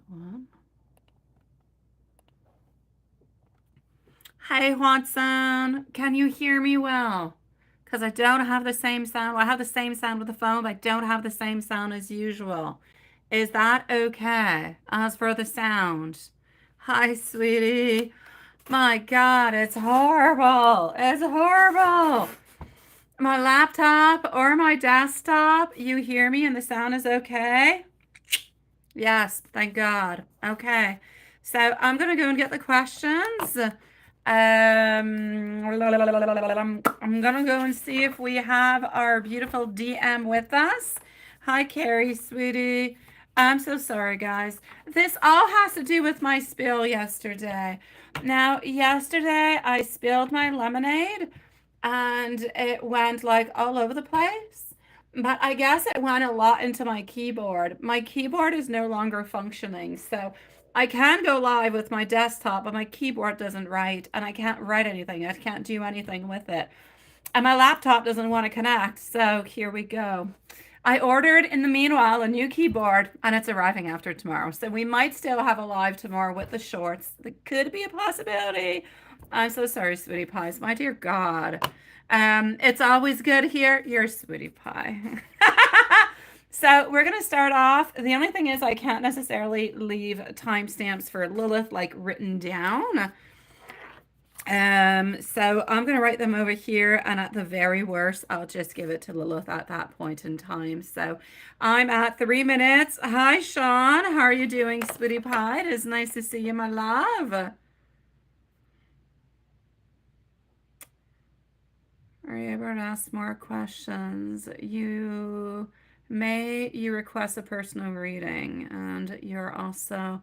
one. Hey, Watson, can you hear me well? Because I don't have the same sound. Well, I have the same sound with the phone, but I don't have the same sound as usual. Is that okay? As for the sound. Hi, sweetie. My God, it's horrible. It's horrible. My laptop or my desktop, you hear me and the sound is okay? Yes, thank God. Okay. So I'm going to go and get the questions. I'm going to go and see if we have our beautiful DM with us. Hi, Carrie, sweetie. I'm so sorry, guys. This all has to do with my spill yesterday. Now, yesterday I spilled my lemonade and it went like all over the place. But I guess it went a lot into my keyboard. My keyboard is no longer functioning, so I can go live with my desktop, but my keyboard doesn't write, and I can't write anything. I can't do anything with it. And my laptop doesn't want to connect, so here we go. I ordered, in the meanwhile, a new keyboard, and it's arriving after tomorrow. So we might still have a live tomorrow with the shorts. That could be a possibility. I'm so sorry, sweetie pies. My dear God. It's always good here. You're a sweetie pie. So we're going to start off. The only thing is I can't necessarily leave timestamps for Lilith like written down. So I'm going to write them over here, and at the very worst, I'll just give it to Lilith at that point in time. So I'm at 3 minutes. Hi, Sean. How are you doing, sweetie pie? It is nice to see you, my love. Are you able to ask more questions? You request a personal reading, and you're also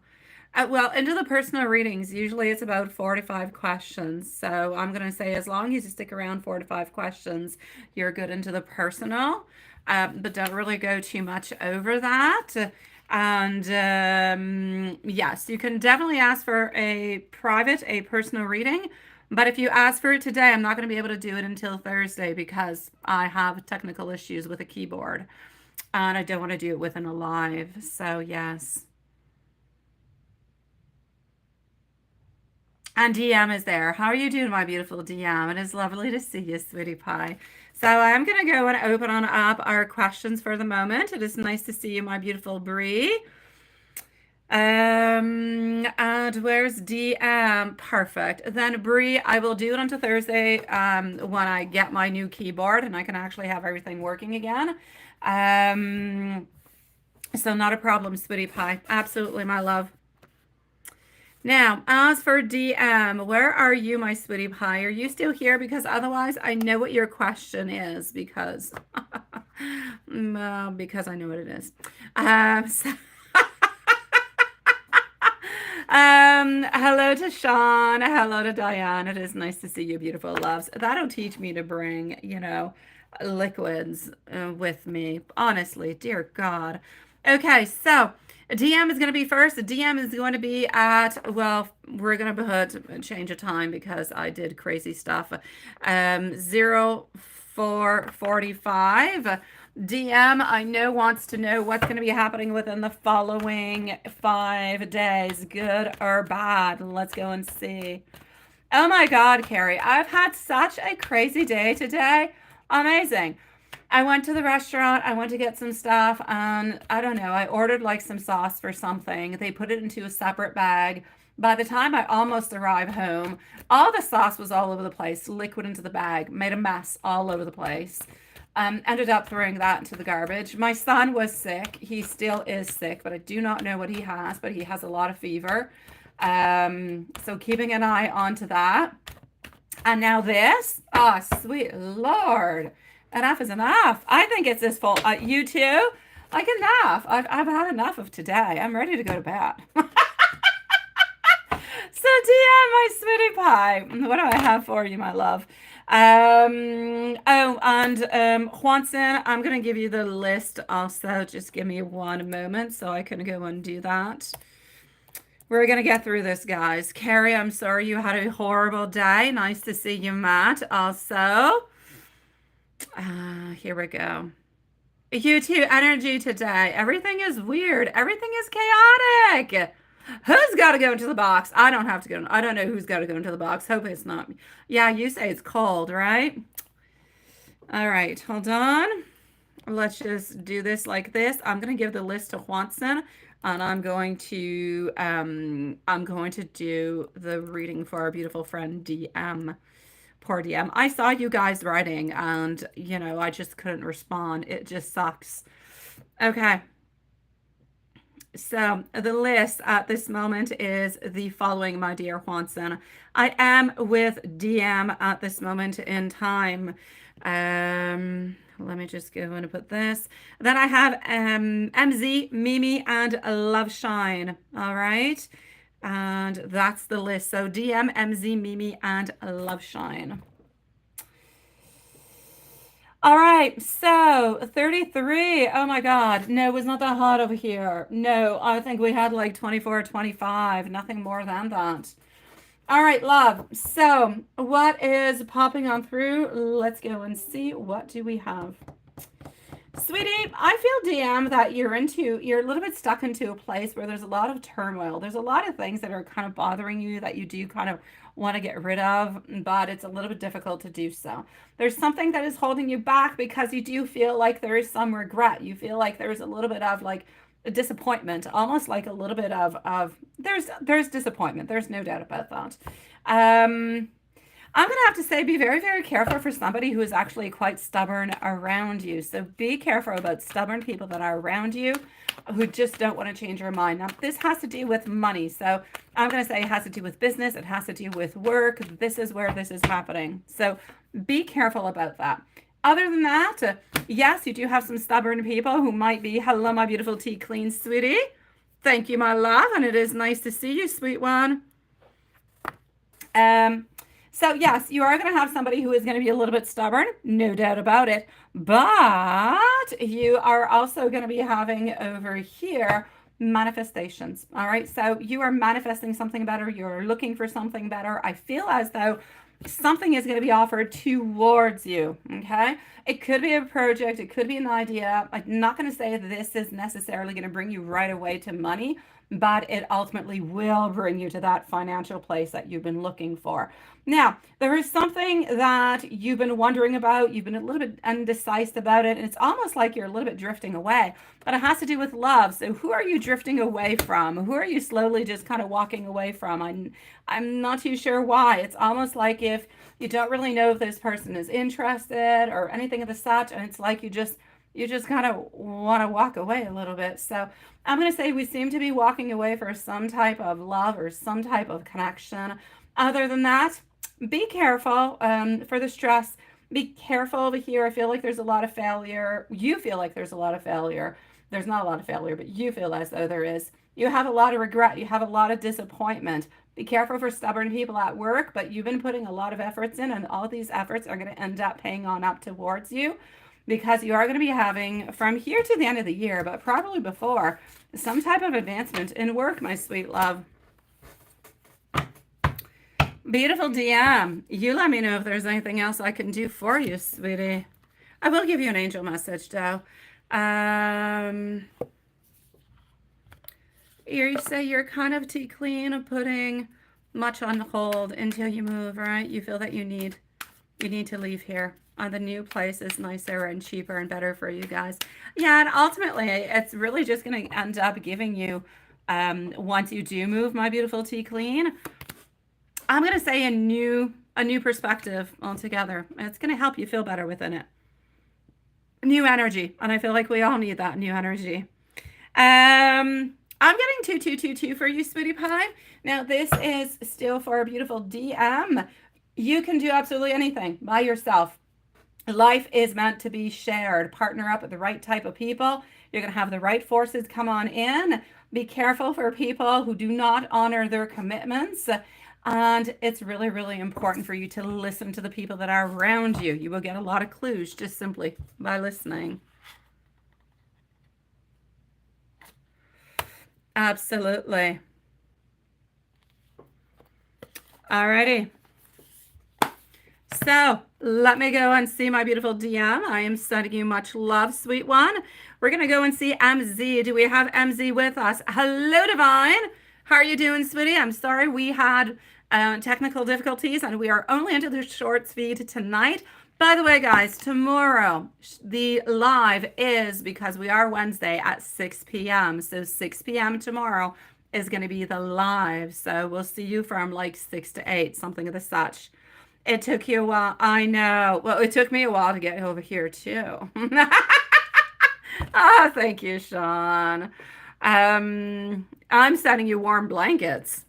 well, into the personal readings, usually it's about 4 to 5 questions. So I'm going to say as long as you stick around 4 to 5 questions, you're good into the personal, but don't really go too much over that. And yes, you can definitely ask for a personal reading. But if you ask for it today, I'm not going to be able to do it until Thursday because I have technical issues with a keyboard and I don't want to do it within a live. So, yes. And DM is there. How are you doing, my beautiful DM? It is lovely to see you, sweetie pie. So I'm going to go and open on up our questions for the moment. It is nice to see you, my beautiful Bree. And where's DM? Perfect. Then Bree, I will do it until Thursday when I get my new keyboard and I can actually have everything working again. Um, so not a problem, sweetie pie. Absolutely, my love. Now, as for DM, where are you, my sweetie pie? Are you still here? Because otherwise, I know what your question is because, because I know what it is. So, hello to Sean. Hello to Diane. It is nice to see you, beautiful loves. That'll teach me to bring, liquids with me. Honestly, dear God. Okay, so DM is going to be first. The DM is going to be at, well, we're going to change a time because I did crazy stuff. 04:45. DM, I know, wants to know what's going to be happening within the following 5 days, good or bad. Let's go and see. Oh my God, Carrie, I've had such a crazy day today. Amazing. I went to the restaurant, I went to get some stuff, and I don't know, I ordered like some sauce for something. They put it into a separate bag. By the time I almost arrived home, all the sauce was all over the place, liquid into the bag, made a mess all over the place. Ended up throwing that into the garbage. My son was sick. He still is sick, but I do not know what he has, but he has a lot of fever. So keeping an eye onto that. And now this, oh, sweet Lord. Enough is enough. I think it's this fault. You too? Like enough. I've had enough of today. I'm ready to go to bed. So DM, my sweetie pie. What do I have for you, my love? Oh, and Juanson, I'm gonna give you the list also. Just give me one moment so I can go and do that. We're gonna get through this, guys. Carrie, I'm sorry you had a horrible day. Nice to see you, Matt. Also, here we go. You too, energy today. Everything is weird. Everything is chaotic. Who's got to go into the box? I don't have to go. I don't know who's got to go into the box. Hope it's not me. Yeah, you say it's cold, right? All right, hold on. Let's just do this like this. I'm going to give the list to Juanson, and I'm going to do the reading for our beautiful friend DM. Poor DM. I saw you guys writing, and I just couldn't respond. It just sucks. Okay. So the list at this moment is the following, my dear Juanson. I am with DM at this moment in time. Let me just go and put this. Then I have MZ, Mimi, and Love Shine. All right. And that's the list. So DM, MZ, Mimi, and Love Shine. All right, so 33. Oh my God. No, it was not that hot over here. No, I think we had like 24, 25, nothing more than that. All right, love. So what is popping on through? Let's go and see. What do we have? Sweetie, I feel DM that you're a little bit stuck into a place where there's a lot of turmoil. There's a lot of things that are kind of bothering you that you do kind of want to get rid of, but it's a little bit difficult to do so. There's something that is holding you back because you do feel like there is some regret. You feel like there's a little bit of like a disappointment, almost like a little bit of there's disappointment. There's no doubt about that. I'm going to have to say be very, very careful for somebody who is actually quite stubborn around you. So be careful about stubborn people that are around you who just don't want to change your mind. Now, this has to do with money. So I'm going to say it has to do with business. It has to do with work. This is where this is happening. So be careful about that. Other than that, yes, you do have some stubborn people who might be, hello, my beautiful tea clean sweetie. Thank you, my love. And it is nice to see you, sweet one. So yes, you are going to have somebody who is going to be a little bit stubborn, no doubt about it. But you are also going to be having over here manifestations. All right. So you are manifesting something better. You're looking for something better. I feel as though something is going to be offered towards you. Okay. It could be a project. It could be an idea. I'm not going to say this is necessarily going to bring you right away to money, but it ultimately will bring you to that financial place that you've been looking for. Now, there is something that you've been wondering about. You've been a little bit indecisive about it, and it's almost like you're a little bit drifting away, but it has to do with love. So who are you drifting away from? Who are you slowly just kind of walking away from? I'm not too sure why. It's almost like if you don't really know if this person is interested or anything of the such, and it's like you just kind of want to walk away a little bit. So I'm going to say we seem to be walking away for some type of love or some type of connection. Other than that, be careful for the stress. Be careful over here. I feel like there's a lot of failure. You feel like there's a lot of failure. There's not a lot of failure, but you feel as though there is. You have a lot of regret. You have a lot of disappointment. Be careful for stubborn people at work, but you've been putting a lot of efforts in, and all these efforts are going to end up paying on up towards you, because you are going to be having, from here to the end of the year, but probably before, some type of advancement in work, my sweet love. Beautiful DM. You let me know if there's anything else I can do for you, sweetie. I will give you an angel message, though. You say you're kind of tea clean of putting much on hold until you move, right? You feel that you need to leave here. The new place is nicer and cheaper and better for you guys. Yeah, and ultimately, it's really just going to end up giving you, once you do move, my beautiful tea clean, I'm going to say a new perspective altogether. It's going to help you feel better within it. New energy, and I feel like we all need that new energy. I'm getting 2222 for you, sweetie pie. Now, this is still for a beautiful DM. You can do absolutely anything by yourself. Life is meant to be shared. Partner up with the right type of people. You're going to have the right forces come on in. Be careful for people who do not honor their commitments. And it's really, really important for you to listen to the people that are around you. You will get a lot of clues just simply by listening. Absolutely. Alrighty. So let me go and see my beautiful DM. I am sending you much love, sweet one. We're going to go and see MZ. Do we have MZ with us? Hello, Divine. How are you doing, sweetie? I'm sorry we had technical difficulties and we are only into the shorts feed tonight. By the way, guys, tomorrow the live is, because we are Wednesday, at 6 p.m. So 6 p.m. tomorrow is going to be the live. So we'll see you from like 6 to 8, something of the such. It took you a while. I know. Well, it took me a while to get over here too. Oh, thank you, Sean. I'm sending you warm blankets.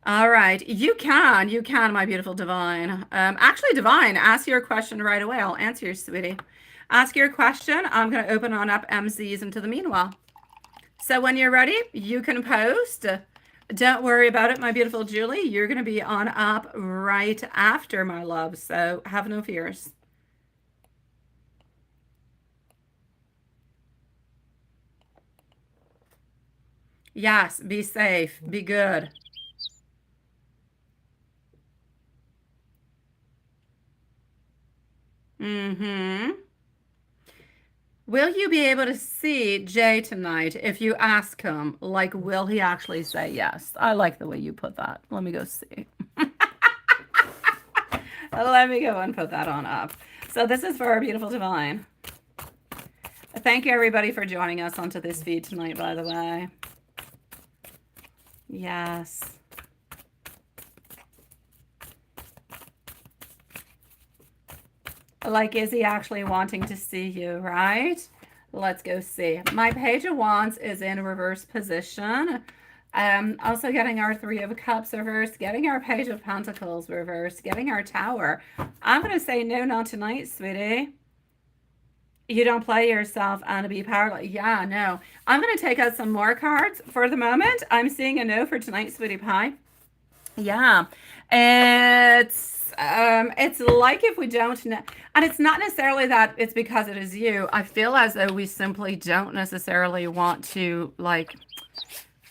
All right. You can, my beautiful Divine. Actually, Divine, ask your question right away. I'll answer you, sweetie. Ask your question. I'm going to open on up MZs into the meanwhile. So when you're ready, you can post. Don't worry about it, my beautiful Julie. You're going to be on up right after, my love. So have no fears. Yes, be safe. Be good. Mm-hmm. Will you be able to see Jay tonight if you ask him? Like, will he actually say yes? I like the way you put that. Let me go see. Let me go and put that on up. So this is for our beautiful Divine. Thank you, everybody, for joining us onto this feed tonight, by the way. Yes. Like, is he actually wanting to see you, right? Let's go see. My Page of Wands is in reverse position. Also getting our Three of Cups reversed, getting our Page of Pentacles reversed, getting our Tower. I'm going to say no, not tonight, sweetie. You don't play yourself and be powerless. Yeah, no. I'm going to take out some more cards. For the moment, I'm seeing a no for tonight, sweetie pie. Yeah. It's like if we don't know, and it's not necessarily that it's because it is you. I feel as though we simply don't necessarily want to, like,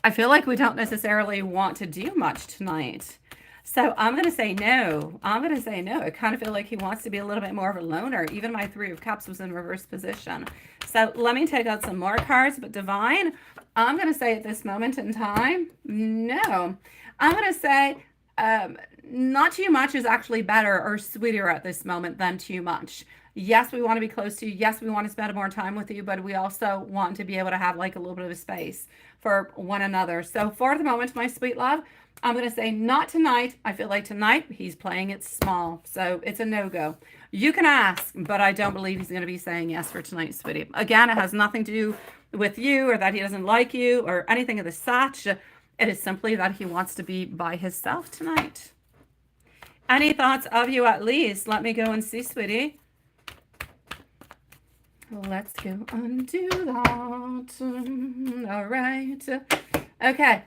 I feel like we don't necessarily want to do much tonight. So I'm going to say no. I'm going to say no. I kind of feel like he wants to be a little bit more of a loner. Even my Three of Cups was in reverse position. So let me take out some more cards. But Divine, I'm going to say at this moment in time, no. I'm going to say not too much is actually better or sweeter at this moment than too much. Yes, we want to be close to you. Yes, we want to spend more time with you, but we also want to be able to have like a little bit of space for one another. So for the moment, my sweet love, I'm going to say not tonight. I feel like tonight he's playing it small. So it's a no-go. You can ask, but I don't believe he's going to be saying yes for tonight, sweetie. Again, it has nothing to do with you or that he doesn't like you or anything of the such. It is simply that he wants to be by himself tonight. Any thoughts of you at least? Let me go and see, sweetie. Let's go undo that. All right. Okay.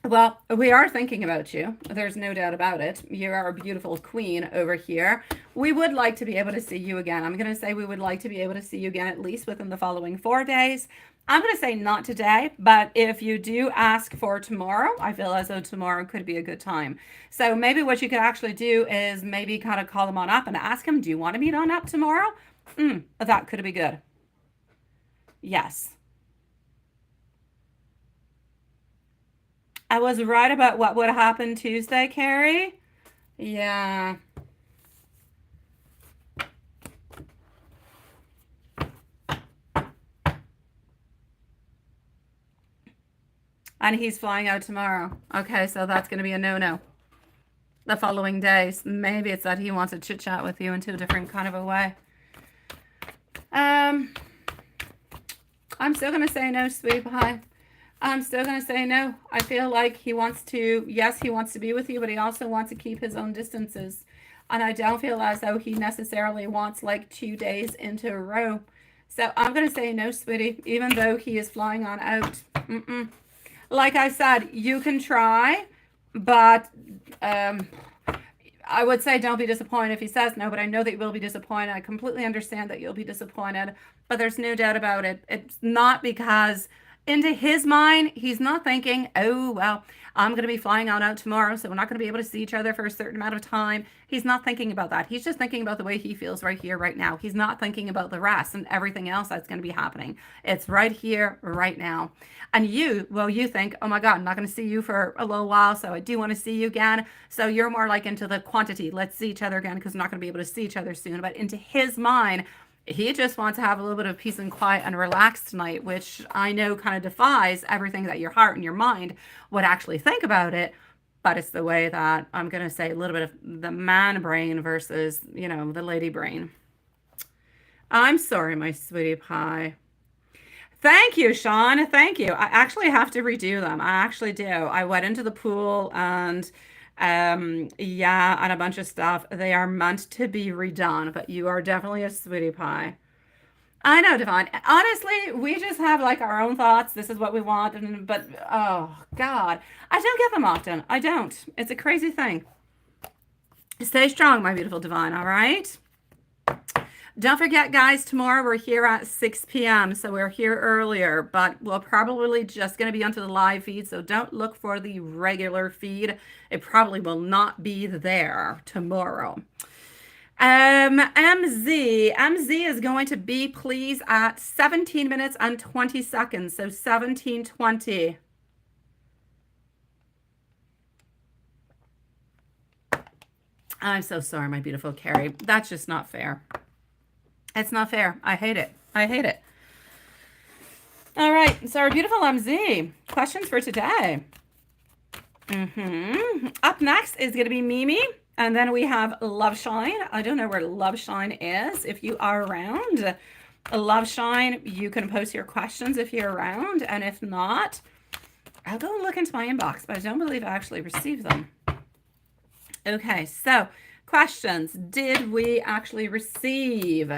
Well, we are thinking about you. There's no doubt about it. You are a beautiful queen over here. We would like to be able to see you again. I'm going to say we would like to be able to see you again at least within the following 4 days. I'm going to say not today, but if you do ask for tomorrow, I feel as though tomorrow could be a good time. So maybe what you could actually do is maybe kind of call him on up and ask him, do you want to meet on up tomorrow? That could be good. Yes. I was right about what would happen Tuesday, Carrie. Yeah. And he's flying out tomorrow. Okay, so that's going to be a no-no. The following days, maybe it's that he wants to chit-chat with you into a different kind of a way. I'm still going to say no, sweetie pie. I'm still going to say no. I feel like he wants to, yes, he wants to be with you, but he also wants to keep his own distances. And I don't feel as though he necessarily wants like 2 days into a row. So I'm going to say no, sweetie, even though he is flying on out. Like I said, you can try, but I would say don't be disappointed if he says no, but I know that you will be disappointed. I completely understand that you'll be disappointed, but there's no doubt about it. It's not because into his mind, he's not thinking, oh, well, I'm going to be flying out tomorrow, so we're not going to be able to see each other for a certain amount of time. He's not thinking about that. He's just thinking about the way he feels right here, right now. He's not thinking about the rest and everything else that's going to be happening. It's right here, right now. And you, well, you think, oh my God, I'm not going to see you for a little while, so I do want to see you again. So you're more like into the quantity. Let's see each other again because we're not going to be able to see each other soon. But into his mind, he just wants to have a little bit of peace and quiet and relax tonight, which I know kind of defies everything that your heart and your mind would actually think about it. But it's the way that I'm going to say a little bit of the man brain versus, the lady brain. I'm sorry, my sweetie pie. Thank you, Sean. Thank you. I actually have to redo them. I actually do. I went into the pool and yeah, and a bunch of stuff. They are meant to be redone, but you are definitely a sweetie pie. I know, Devon. Honestly, we just have like our own thoughts. This is what we want, but oh God, I don't get them often. I don't. It's a crazy thing. Stay strong, my beautiful Devon. All right. Don't forget, guys, tomorrow we're here at 6 p.m. So we're here earlier, but we're probably just going to be onto the live feed. So don't look for the regular feed. It probably will not be there tomorrow. MZ is going to be, please, at 17 minutes and 20 seconds. So 17:20. I'm so sorry, my beautiful Carrie. That's just not fair. It's not fair. I hate it. I hate it. All right. So our beautiful MZ, questions for today. Up next is going to be Mimi. And then we have Love Shine. I don't know where Love Shine is. If you are around, Love Shine, you can post your questions if you're around. And if not, I'll go and look into my inbox, but I don't believe I actually received them. Okay, so questions. Did we actually receive?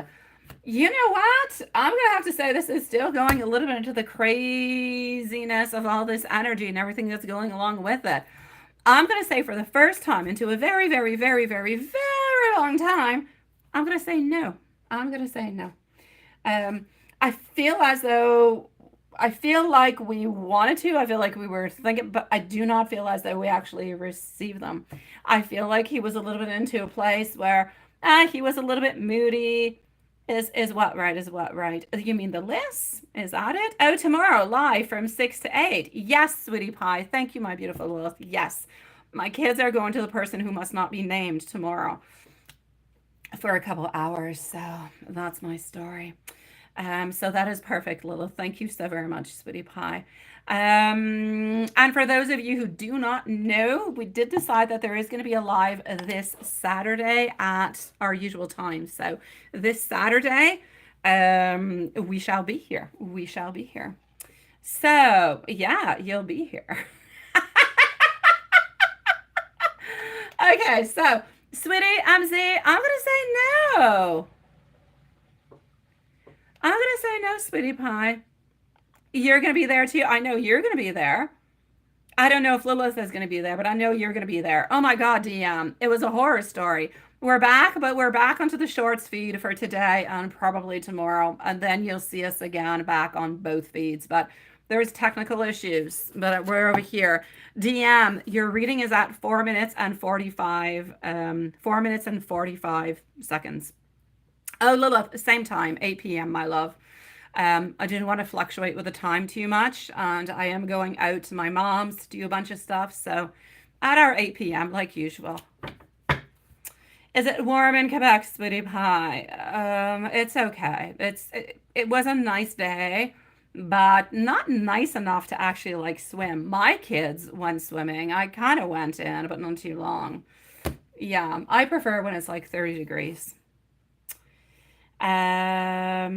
You know what? I'm going to have to say this is still going a little bit into the craziness of all this energy and everything that's going along with it. I'm going to say for the first time into a very, very, very, very, very long time, I'm going to say no. I'm going to say no. I feel like we wanted to. I feel like we were thinking, but I do not feel as though we actually received them. I feel like he was a little bit into a place where he was a little bit moody. Is what right? Is what right? You mean the list? Is that it? Oh, tomorrow, live from 6 to 8. Yes, sweetie pie. Thank you, my beautiful Lilith. Yes. My kids are going to the person who must not be named tomorrow for a couple hours. So that's my story. So that is perfect, Lilith. Thank you so very much, sweetie pie. And for those of you who do not know, we did decide that there is going to be a live this Saturday at our usual time. So this Saturday, we shall be here. We shall be here. So yeah, you'll be here. Okay, so sweetie, MZ, I'm going to say no. I'm going to say no, sweetie pie. You're going to be there too. I know you're going to be there. I don't know if Lilith is going to be there, but I know you're going to be there. Oh my God, DM. It was a horror story. We're back, but we're back onto the shorts feed for today and probably tomorrow. And then you'll see us again back on both feeds. But there's technical issues, but we're over here. DM, your reading is at 4 minutes and 45, 4 minutes and 45 seconds. Oh, Lilith, same time, 8 p.m., my love. I didn't want to fluctuate with the time too much, and I am going out to my mom's to do a bunch of stuff, so at our 8 p.m., like usual. Is it warm in Quebec, sweetie pie? It's okay. It was a nice day, but not nice enough to actually, like, swim. My kids went swimming. I kind of went in, but not too long. Yeah, I prefer when it's, like, 30 degrees. No,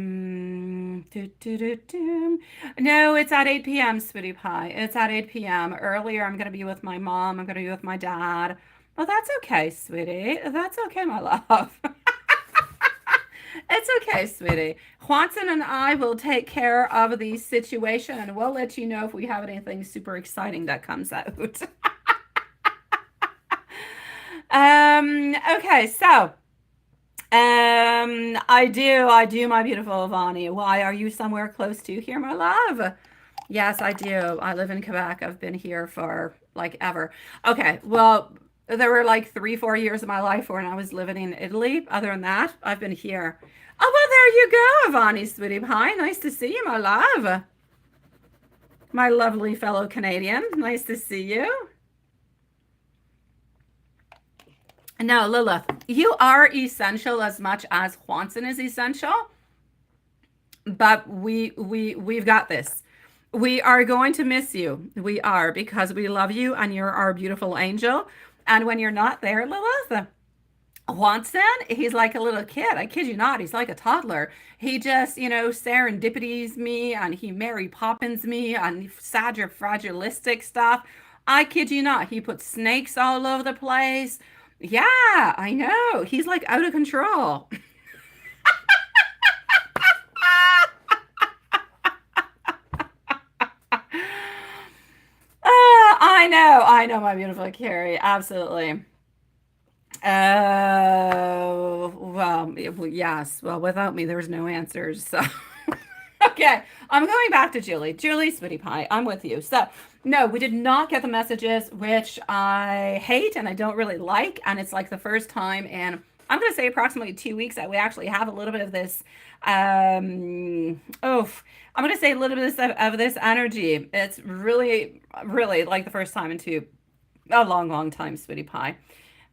it's at 8 p.m., sweetie pie. It's at 8 p.m. Earlier, I'm going to be with my mom. I'm going to be with my dad. Well, that's okay, sweetie. That's okay, my love. It's okay, sweetie. Juanson and I will take care of the situation, and we'll let you know if we have anything super exciting that comes out. Okay, so... I do, my beautiful Ivani. Why are you somewhere close to here, my love? Yes, I do. I live in Quebec. I've been here for like ever. Okay, well, there were like 3, 4 years of my life when I was living in Italy. Other than that, I've been here. Oh, well, there you go, Ivani, sweetie pie. Nice to see you, my love. My lovely fellow Canadian. Nice to see you. No, Lilith, you are essential as much as Juanson is essential, but we've got this. We are going to miss you. We are, because we love you and you're our beautiful angel. And when you're not there, Lilith, Watson, he's like a little kid. I kid you not. He's like a toddler. He just, serendipities me and he Mary Poppins me and fragilistic stuff. I kid you not. He puts snakes all over the place. Yeah, I know. He's like out of control. I know, my beautiful Carrie. Absolutely. Well, yes. Well, without me, there's no answers. So, okay, I'm going back to Julie. Julie, sweetie pie, I'm with you. So, no, we did not get the messages, which I hate and I don't really like. And it's like the first time in, I'm going to say approximately 2 weeks that we actually have a little bit of this. I'm going to say a little bit of this energy. It's really, really like the first time into a long, long time, sweetie pie.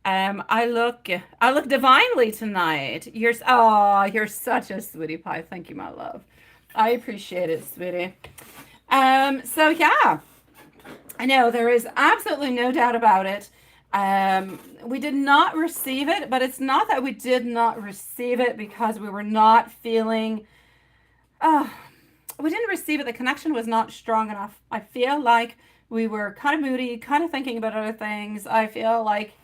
I look divinely tonight. You're such a sweetie pie. Thank you, my love. I appreciate it, sweetie. So yeah, I know there is absolutely no doubt about it. We did not receive it, but it's not that we did not receive it because we were not feeling, oh, we didn't receive it. The connection was not strong enough. I feel like we were kind of moody, kind of thinking about other things. I feel like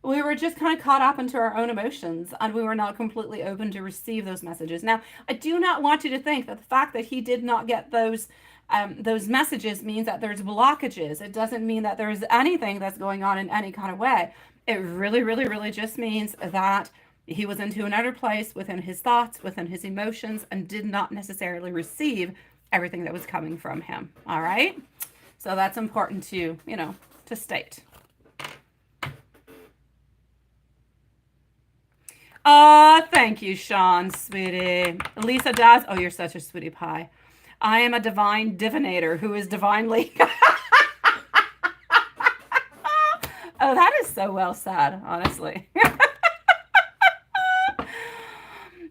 we were just kind of caught up into our own emotions and we were not completely open to receive those messages. Now, I do not want you to think that the fact that he did not get those messages means that there's blockages. It doesn't mean that there's anything that's going on in any kind of way. It really, really, really just means that he was into another place within his thoughts, within his emotions, and did not necessarily receive everything that was coming from him. All right? So that's important to state. Oh, thank you, Sean, sweetie. Lisa does. Oh, you're such a sweetie pie. I am a divine divinator who is divinely. Oh, that is so well said, honestly.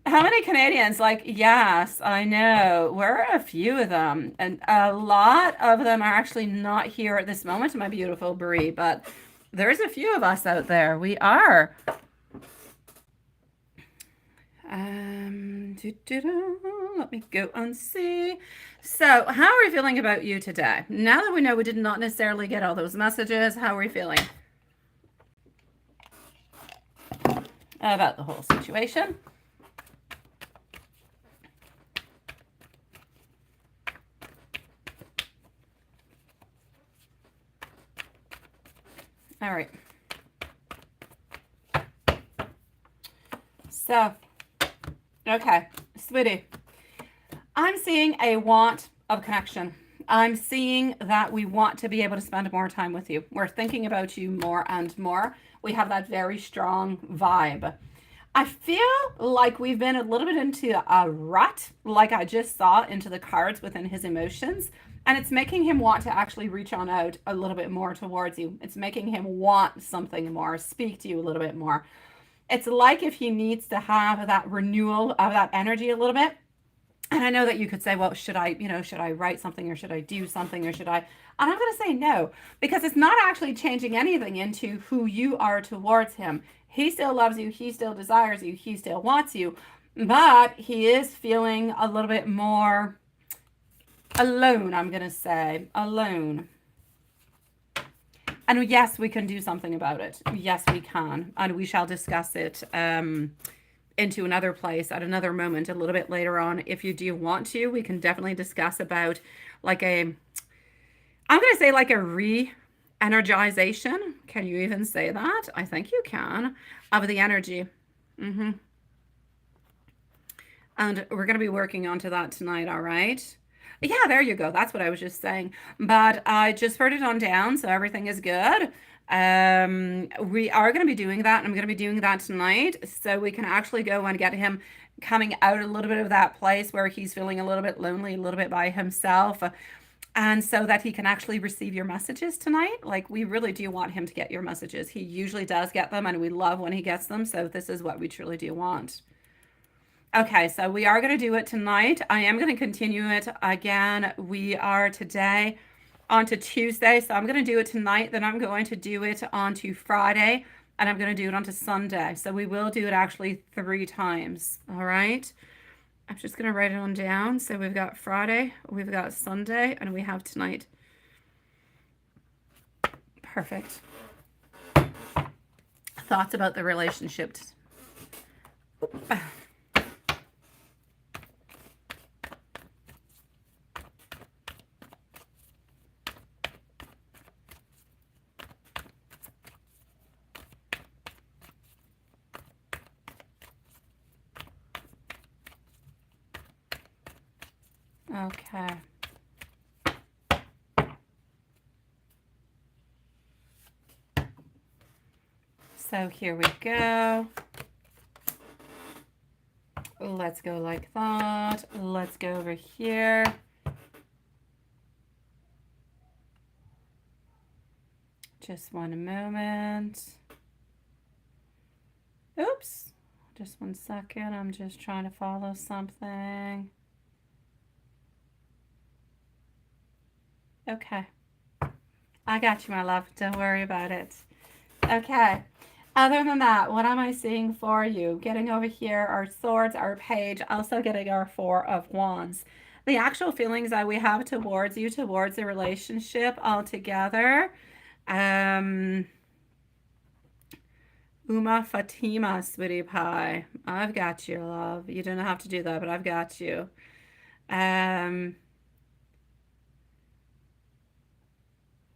How many Canadians? Like, yes, I know. We're a few of them. And a lot of them are actually not here at this moment, my beautiful Brie, but there's a few of us out there. We are. Let me go and see. So, how are we feeling about you today? Now that we know we did not necessarily get all those messages, how are we feeling about the whole situation? All right. So, okay, sweetie, I'm seeing a want of connection. I'm seeing that we want to be able to spend more time with you. We're thinking about you more and more. We have that very strong vibe. I feel like we've been a little bit into a rut, like I just saw into the cards within his emotions. And it's making him want to actually reach on out a little bit more towards you. It's making him want something more, speak to you a little bit more. It's like if he needs to have that renewal of that energy a little bit. And I know that you could say, well, should I write something or should I do something or should I? And I'm going to say no, because it's not actually changing anything into who you are towards him. He still loves you. He still desires you. He still wants you. But he is feeling a little bit more alone, I'm going to say. Alone. And yes, we can do something about it. Yes, we can. And we shall discuss it into another place at another moment a little bit later on. If you do want to, we can definitely discuss about like I'm going to say like a re-energization. Can you even say that? I think you can. Of the energy. And we're going to be working onto that tonight, all right? Yeah, there you go. That's what I was just saying. But I just wrote it on down, so everything is good. We are going to be doing that, and I'm going to be doing that tonight, so we can actually go and get him coming out a little bit of that place where he's feeling a little bit lonely, a little bit by himself, and so that he can actually receive your messages tonight. Like, we really do want him to get your messages. He usually does get them, and we love when he gets them. So this is what we truly do want. Okay, so we are going to do it tonight. I am going to continue it again. We are today on to Tuesday, so I'm going to do it tonight. Then I'm going to do it on to Friday, and I'm going to do it on to Sunday. So we will do it actually 3 times. All right. I'm just going to write it on down. So we've got Friday, we've got Sunday, and we have tonight. Perfect. Thoughts about the relationship. Okay. So here we go. Let's go like that. Let's go over here. Just one moment. Oops. Just 1 second. I'm just trying to follow something. Okay. I got you, my love. Don't worry about it. Okay. Other than that, what am I seeing for you? Getting over here, our swords, our page, also getting our 4 of wands. The actual feelings that we have towards you, towards the relationship altogether. Uma Fatima, sweetie pie. I've got you, love. You don't have to do that, but I've got you.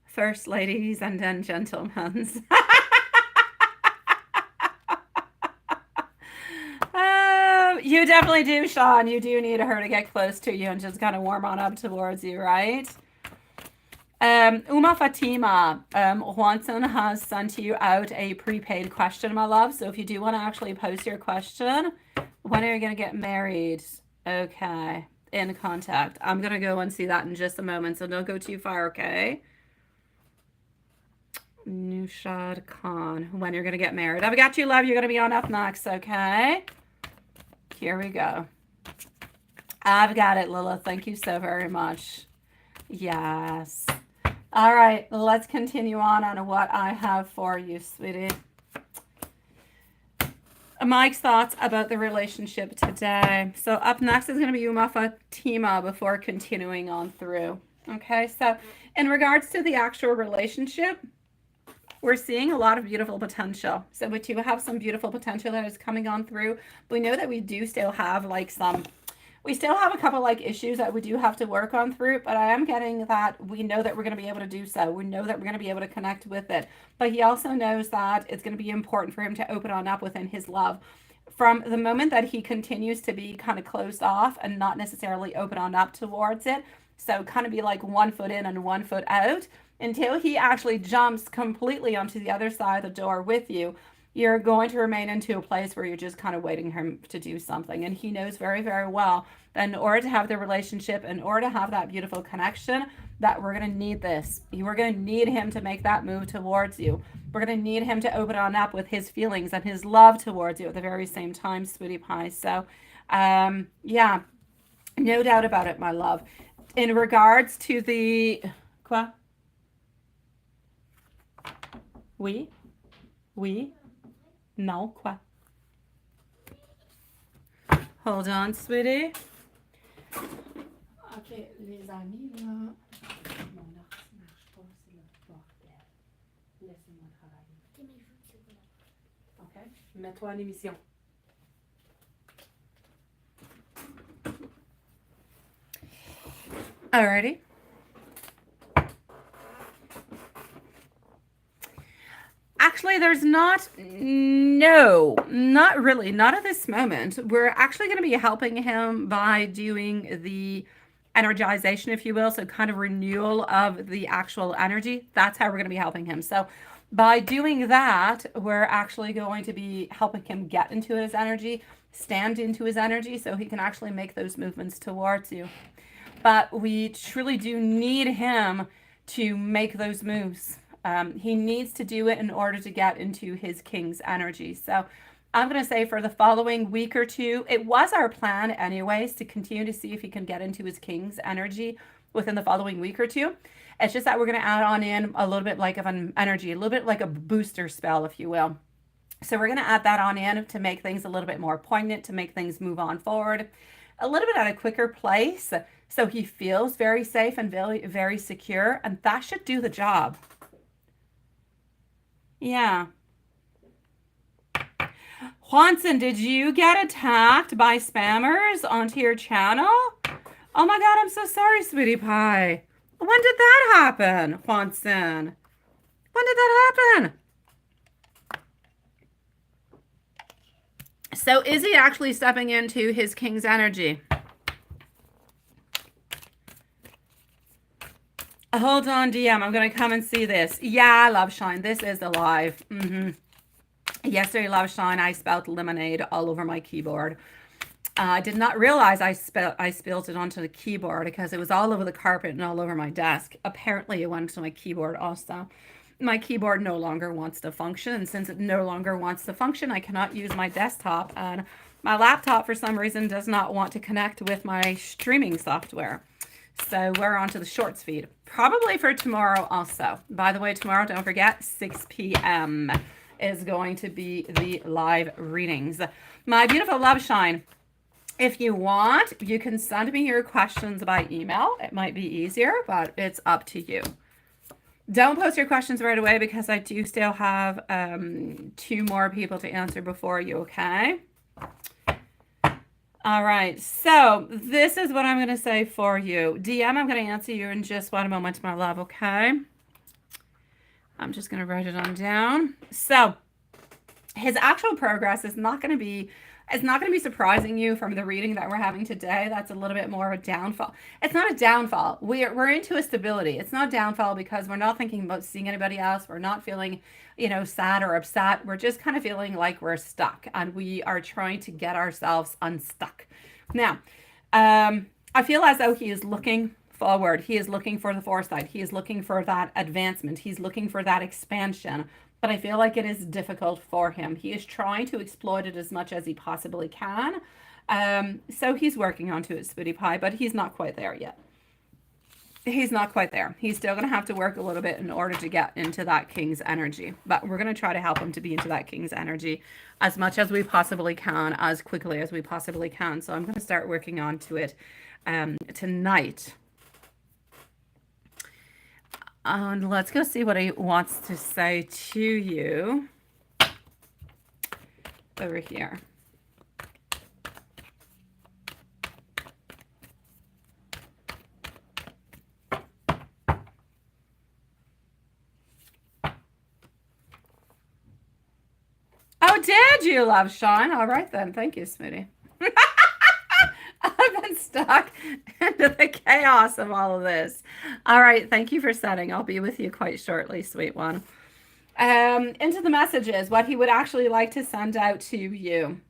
First ladies and then gentlemen. You definitely do, Sean. You do need her to get close to you and just kind of warm on up towards you, right? Uma Fatima, Juanson has sent you out a prepaid question, my love. So if you do want to actually post your question, when are you going to get married? Okay, in contact. I'm going to go and see that in just a moment, so don't go too far, okay? Nushad Khan, when you're going to get married. I've got you, love. You're going to be on up next, okay? Here we go. I've got it, Lilith. Thank you so very much. Yes. All right, let's continue on what I have for you, sweetie. Mike's thoughts about the relationship today. So up next is going to be Uma Fatima before continuing on through. Okay, so in regards to the actual relationship, we're seeing a lot of beautiful potential. So we do have some beautiful potential that is coming on through. We know that we do still have we still have a couple issues that we do have to work on through, but I am getting that we know that we're going to be able to do so. We know that we're going to be able to connect with it. But he also knows that it's going to be important for him to open on up within his love. From the moment that he continues to be kind of closed off and not necessarily open on up towards it, so kind of be like 1 foot in and 1 foot out, until he actually jumps completely onto the other side of the door with you, you're going to remain into a place where you're just kind of waiting him to do something. And he knows very, very well that in order to have the relationship, in order to have that beautiful connection, that we're going to need this. We're going to need him to make that move towards you. We're going to need him to open on up with his feelings and his love towards you at the very same time, sweetie pie. So, yeah, no doubt about it, my love. In regards to the... Quoi? Oui? Oui? Non, quoi? Hold on, sweetie. Ok, les amis, là. Mon ordi marche pas, c'est le bordel. Laissez-moi travailler. Ok, mets-toi en émission. Alrighty. Actually, there's not really, not at this moment. We're actually going to be helping him by doing the energization, if you will. So kind of renewal of the actual energy. That's how we're going to be helping him. So by doing that, we're actually going to be helping him get into his energy, stand into his energy, so he can actually make those movements towards you. But we truly do need him to make those moves. He needs to do it in order to get into his king's energy. So I'm going to say for the following week or two, it was our plan anyways to continue to see if he can get into his king's energy within the following week or two. It's just that we're going to add on in a little bit like of an energy, a little bit like a booster spell, if you will. So we're going to add that on in to make things a little bit more poignant, to make things move on forward a little bit at a quicker place, so he feels very safe and very, very secure, and that should do the job. Yeah. Juanson, did you get attacked by spammers onto your channel? Oh my God, I'm so sorry, sweetie pie. When did that happen, Juanson? When did that happen? So is he actually stepping into his king's energy? Hold on, DM. I'm going to come and see this. Yeah, Love Shine. This is the live. Yesterday, Love Shine, I spelled lemonade all over my keyboard. I did not realize I spilled it onto the keyboard because it was all over the carpet and all over my desk. Apparently, it went to my keyboard also. My keyboard no longer wants to function, and since it no longer wants to function, I cannot use my desktop, and my laptop for some reason does not want to connect with my streaming software. So we're on to the shorts feed, probably for tomorrow also. By the way, tomorrow, don't forget, 6 p.m. is going to be the live readings. My beautiful Love Shine, if you want, you can send me your questions by email. It might be easier, but it's up to you. Don't post your questions right away because I do still have 2 more people to answer before you, okay? All right, so this is what I'm going to say for you. DM, I'm going to answer you in just 1 moment, my love, okay? I'm just going to write it on down. So his actual progress is not going to be, it's not going to be surprising you from the reading that we're having today. That's a little bit more of a downfall. It's not a downfall. We're into a stability. It's not a downfall because we're not thinking about seeing anybody else. We're not feeling, you know, sad or upset. We're just kind of feeling like we're stuck, and we are trying to get ourselves unstuck. Now, I feel as though he is looking forward. He is looking for the foresight. He is looking for that advancement. He's looking for that expansion. But I feel like it is difficult for him. He is trying to exploit it as much as he possibly can. So he's working onto it, sweetie pie, but he's not quite there yet. He's not quite there. He's still going to have to work a little bit in order to get into that king's energy. But we're going to try to help him to be into that king's energy as much as we possibly can, as quickly as we possibly can. So I'm going to start working onto it tonight. And let's go see what he wants to say to you over here. Oh, did you, Love Sean? All right then. Thank you, Smitty. I've been stuck into the chaos of all of this. All right. Thank you for setting. I'll be with you quite shortly, sweet one. Into the messages, what he would actually like to send out to you.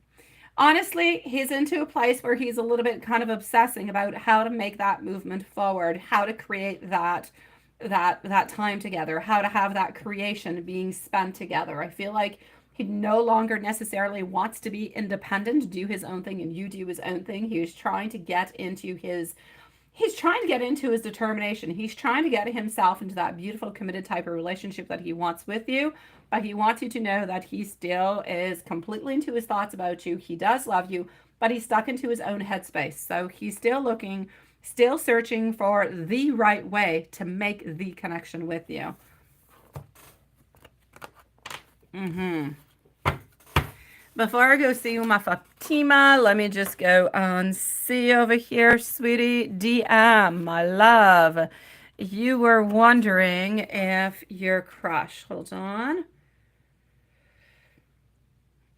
Honestly, he's into a place where he's a little bit kind of obsessing about how to make that movement forward, how to create that time together, how to have that creation being spent together. I feel like he no longer necessarily wants to be independent, do his own thing, and you do his own thing. He's trying to get into his determination. He's trying to get himself into that beautiful, committed type of relationship that he wants with you. But he wants you to know that he still is completely into his thoughts about you. He does love you, but he's stuck into his own headspace. So he's still looking, still searching for the right way to make the connection with you. Before I go see my Fatima, let me just go and see over here, sweetie. DM, my love. You were wondering if your crush, hold on.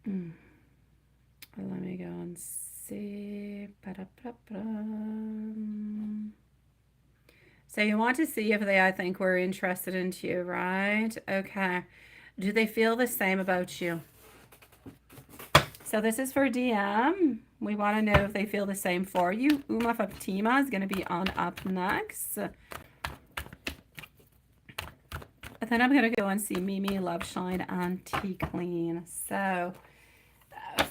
Let me go and see. So you want to see if they, I think, were interested in you, right? Okay. Do they feel the same about you? So this is for DM. We want to know if they feel the same for you. Uma Fatima is going to be on up next. And then I'm going to go and see Mimi, Love Shine, and Tea Clean. So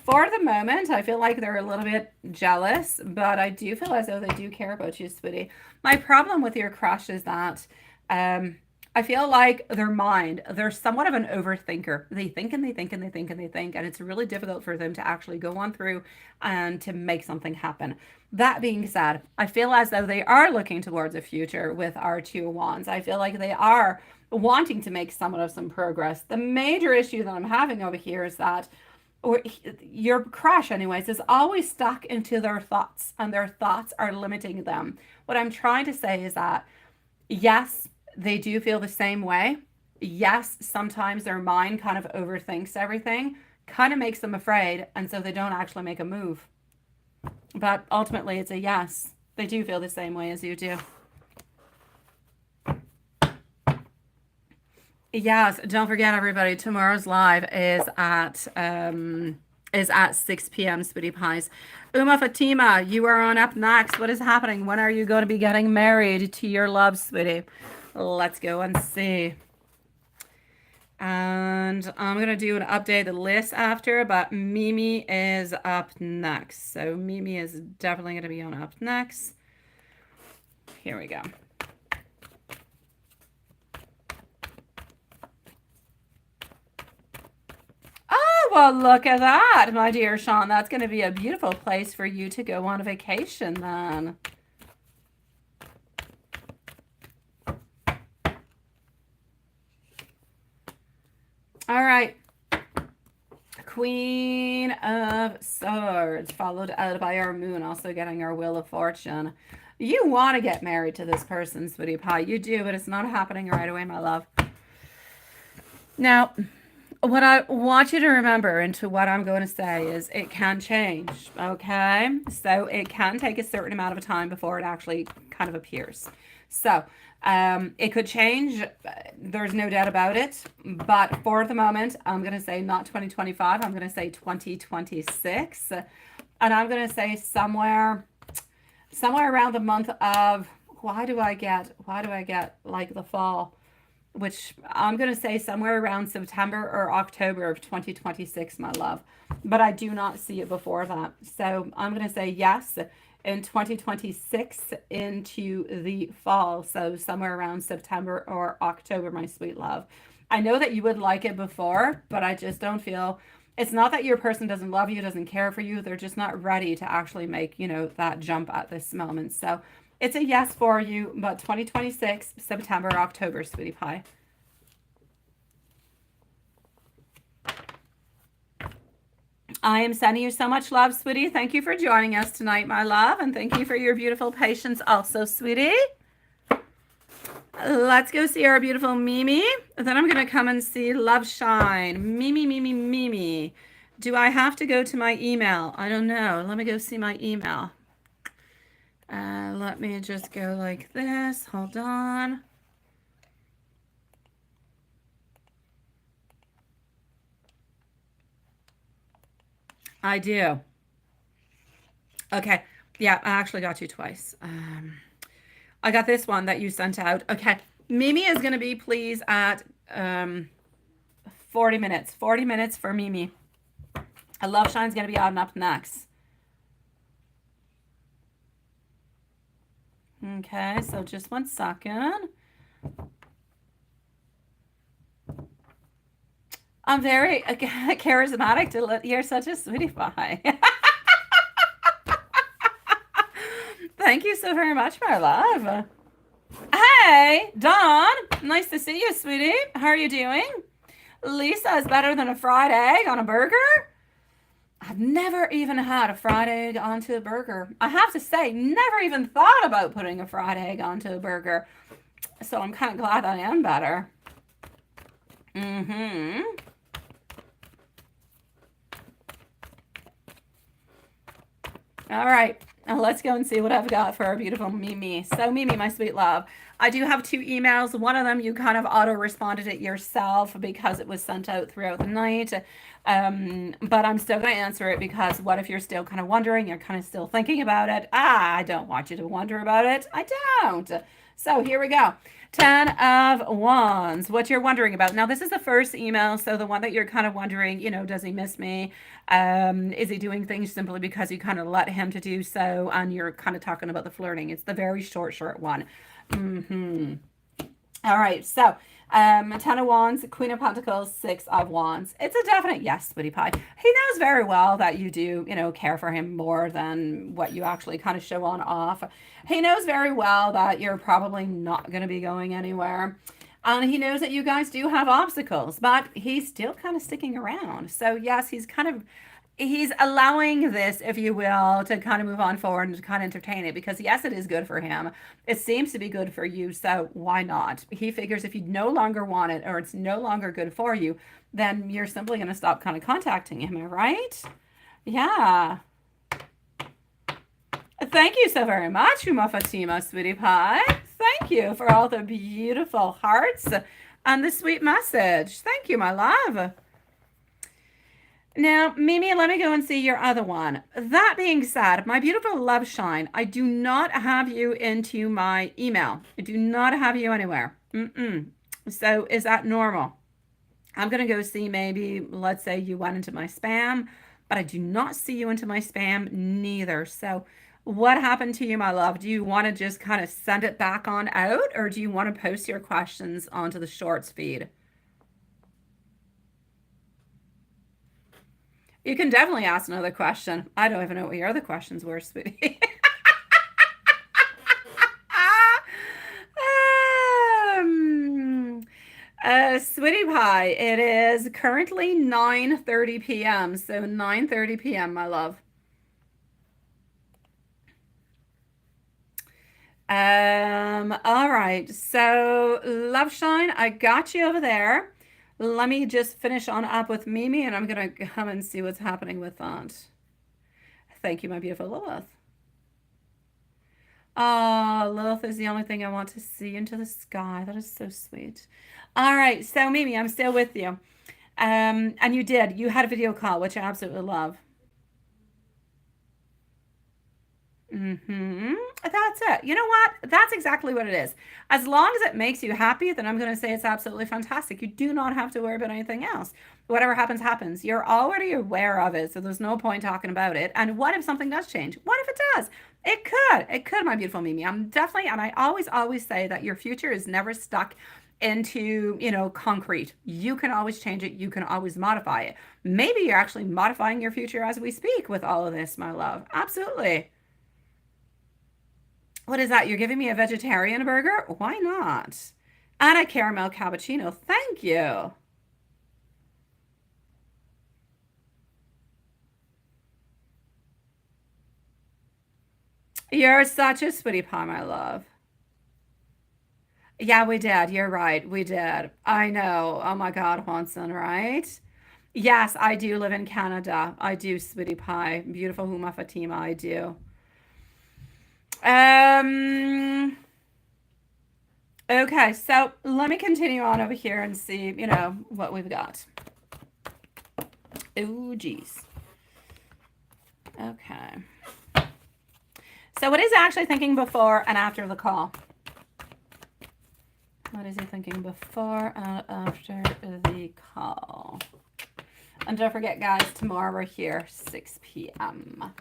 for the moment, I feel like they're a little bit jealous, but I do feel as though they do care about you, sweetie. My problem with your crush is that I feel like their mind, they're somewhat of an overthinker. They think and they think and they think and they think, and it's really difficult for them to actually go on through and to make something happen. That being said, I feel as though they are looking towards a future with our Two of Wands. I feel like they are wanting to make somewhat of some progress. The major issue that I'm having over here is that or your crush anyways is always stuck into their thoughts, and their thoughts are limiting them. What I'm trying to say is that yes, they do feel the same way. Yes, sometimes their mind kind of overthinks everything, kind of makes them afraid, and so they don't actually make a move. But ultimately it's a yes, they do feel the same way as you do. Yes, don't forget everybody, tomorrow's live is at 6 p.m. Sweetie Pies. Uma Fatima, you are on up next. What is happening? When are you going to be getting married to your love, sweetie? Let's go and see. And I'm going to do an updated list after, but Mimi is up next. So Mimi is definitely going to be on up next. Here we go. Well, look at that, my dear Sean. That's going to be a beautiful place for you to go on a vacation then. All right. Queen of Swords, followed out by our Moon, also getting our Wheel of Fortune. You want to get married to this person, sweetie pie. You do, but it's not happening right away, my love. Now, what I want you to remember into what I'm going to say is it can change, okay? So it can take a certain amount of time before it actually kind of appears. So it could change. There's no doubt about it. But for the moment, I'm going to say not 2025. I'm going to say 2026. And I'm going to say somewhere around the month of, why do I get like the fall? Which I'm going to say somewhere around September or October of 2026, my love. But I do not see it before that. So I'm going to say yes in 2026 into the fall. So somewhere around September or October, my sweet love. I know that you would like it before, but I just don't feel, it's not that your person doesn't love you, doesn't care for you. They're just not ready to actually make, that jump at this moment. So it's a yes for you, but 2026, September, October, sweetie pie. I am sending you so much love, sweetie. Thank you for joining us tonight, my love, and thank you for your beautiful patience also, sweetie. Let's go see our beautiful Mimi. Then I'm going to come and see Love Shine. Mimi. Do I have to go to my email? I don't know. Let me go see my email. Let me just go like this. Hold on. I do. Okay. Yeah, I actually got you twice. I got this one that you sent out. Okay. Mimi is going to be, please, at 40 minutes. 40 minutes for Mimi. Love Shine's going to be on up next. Okay, so just 1 second. I'm very charismatic. You're such a sweetie pie. Thank you so very much, my love. Hey, Dawn. Nice to see you, sweetie. How are you doing? Lisa is better than a fried egg on a burger. I've never even had a fried egg onto a burger. I have to say, never even thought about putting a fried egg onto a burger. So I'm kind of glad I am better. All right, now let's go and see what I've got for our beautiful Mimi. So Mimi, my sweet love, I do have 2 emails. One of them you kind of auto-responded it yourself because it was sent out throughout the night. But I'm still going to answer it because what if you're still kind of wondering, you're kind of still thinking about it? I don't want you to wonder about it. I don't. So here we go. 10 of Wands, what you're wondering about. Now, this is the first email, so the one that you're kind of wondering, does he miss me? Is he doing things simply because you kind of let him to do so? And you're kind of talking about the flirting. It's the very short one. All right, so 10 of Wands, Queen of Pentacles, 6 of Wands. It's a definite yes, sweetie pie. He knows very well that you do, care for him more than what you actually kind of show on off. He knows very well that you're probably not going to be going anywhere. And he knows that you guys do have obstacles, but he's still kind of sticking around. So yes, he's allowing this, if you will, to kind of move on forward and to kind of entertain it because yes, it is good for him. It seems to be good for you. So why not? He figures if you no longer want it or it's no longer good for you, then you're simply going to stop kind of contacting him. Am I right? Yeah. Thank you so very much, Uma Fatima, sweetie pie. Thank you for all the beautiful hearts and the sweet message. Thank you, my love. Now, Mimi, let me go and see your other one. That being said, my beautiful love shine, I do not have you into my email. I do not have you anywhere. So is that normal? I'm going to go see maybe, let's say you went into my spam, but I do not see you into my spam neither. So what happened to you, my love? Do you want to just kind of send it back on out or do you want to post your questions onto the shorts feed? You can definitely ask another question. I don't even know what your other questions were, sweetie. Sweetie pie, it is currently 9:30 p.m. So 9:30 p.m., my love. All right. So love shine, I got you over there. Let me just finish on up with Mimi, and I'm going to come and see what's happening with that. Thank you, my beautiful Lilith. Oh, Lilith is the only thing I want to see into the sky. That is so sweet. All right, so Mimi, I'm still with you. And you had a video call, which I absolutely love. That's it. You know what? That's exactly what it is. As long as it makes you happy, then I'm going to say it's absolutely fantastic. You do not have to worry about anything else. Whatever happens, happens. You're already aware of it, so there's no point talking about it. And what if something does change? What if it does? It could. It could, my beautiful Mimi. I'm definitely, and I always say that your future is never stuck into, concrete. You can always change it. You can always modify it. Maybe you're actually modifying your future as we speak with all of this, my love. Absolutely. What is that? You're giving me a vegetarian burger? Why not? And a caramel cappuccino. Thank you. You're such a sweetie pie, my love. Yeah, we did. You're right. We did. I know. Oh my God, Juanson, right? Yes, I do live in Canada. I do, sweetie pie. Beautiful Huma Fatima, I do. Um, okay, so let me continue on over here and see, what we've got. Oh, geez. Okay. So what is he actually thinking before and after the call? What is he thinking before and after the call? And don't forget, guys, tomorrow we're here, 6 p.m.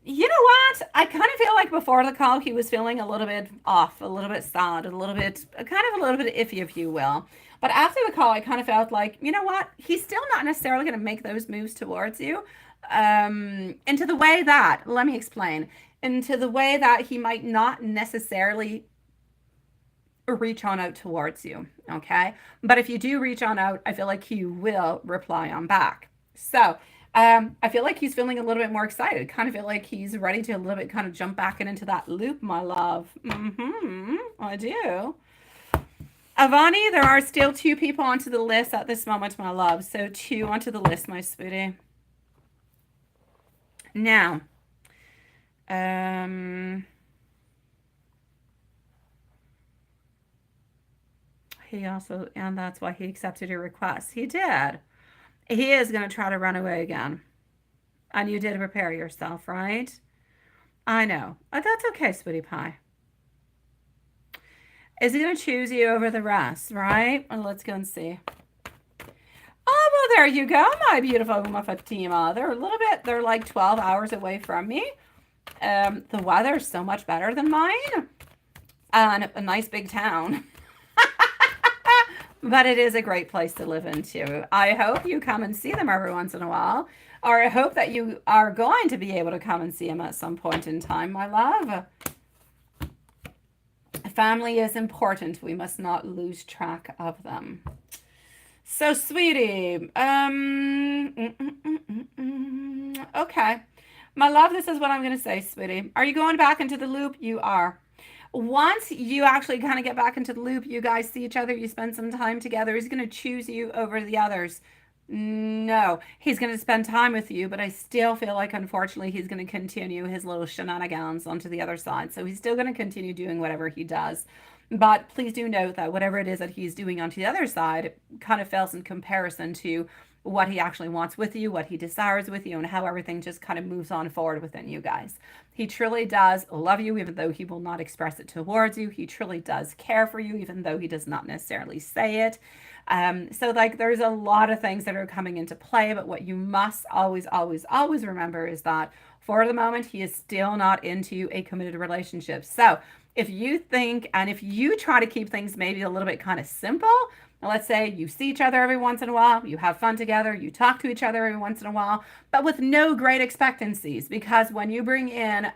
You know what? I kind of feel like before the call, he was feeling a little bit off, a little bit sad, a little bit iffy, if you will. But after the call, I kind of felt like, you know what? He's still not necessarily going to make those moves towards you. Into the way that, let me explain, into the way that he might not necessarily reach on out towards you, okay? But if you do reach on out, I feel like he will reply on back. So I feel like he's feeling a little bit more excited. Kind of feel like he's ready to a little bit kind of jump back into that loop, my love. I do. Avani, there are still 2 people onto the list at this moment, my love. So 2 onto the list, my sweetie. Now, He also, and that's why he accepted your request. He did. He is going to try to run away again. And you did prepare yourself, right? I know. That's okay, sweetie pie. Is he going to choose you over the rest, right? Well, let's go and see. Oh, well, there you go, my beautiful Uma Fatima. They're like 12 hours away from me. The weather's so much better than mine. And a nice big town. But it is a great place to live in too. I hope you come and see them every once in a while. Or I hope that you are going to be able to come and see them at some point in time, my love. Family is important. We must not lose track of them. So, sweetie, okay. My love, this is what I'm going to say, sweetie. Are you going back into the loop? You are. Once you actually kind of get back into the loop, you guys see each other, you spend some time together, he's going to choose you over the others. No, he's going to spend time with you, but I still feel like, unfortunately, he's going to continue his little shenanigans onto the other side. So he's still going to continue doing whatever he does. But please do note that whatever it is that he's doing onto the other side kind of fails in comparison to what he actually wants with you, what he desires with you, and how everything just kind of moves on forward within you guys. He truly does love you, even though he will not express it towards you. He truly does care for you, even though he does not necessarily say it. So like there's a lot of things that are coming into play, but what you must always, always, always remember is that for the moment, he is still not into a committed relationship. So if you think, and if you try to keep things maybe a little bit kind of simple, let's say you see each other every once in a while, you have fun together, you talk to each other every once in a while, but with no great expectancies, because when you bring in,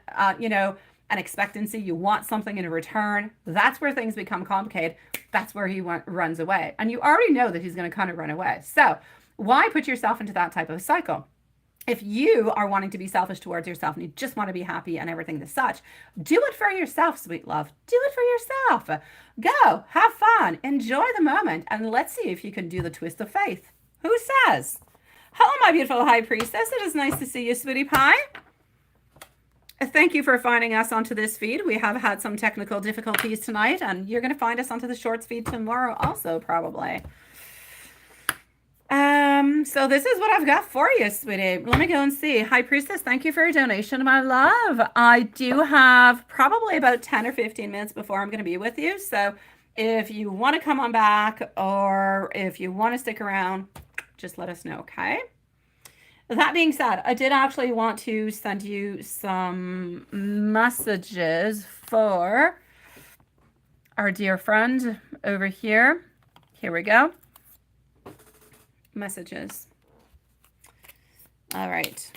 an expectancy, you want something in return, that's where things become complicated. That's where he runs away. And you already know that he's going to kind of run away. So why put yourself into that type of cycle? If you are wanting to be selfish towards yourself and you just want to be happy and everything as such, do it for yourself, sweet love. Do it for yourself. Go, have fun, enjoy the moment, and let's see if you can do the twist of faith. Who says? Hello, my beautiful high priestess. It is nice to see you, sweetie pie. Thank you for finding us onto this feed. We have had some technical difficulties tonight, and you're going to find us onto the shorts feed tomorrow also, probably. So this is what I've got for you, sweetie. Let me go and see. High Priestess, thank you for your donation, my love. I do have probably about 10 or 15 minutes before I'm going to be with you. So if you want to come on back or if you want to stick around, just let us know, okay? That being said, I did actually want to send you some messages for our dear friend over here. Here we go. Messages. All right.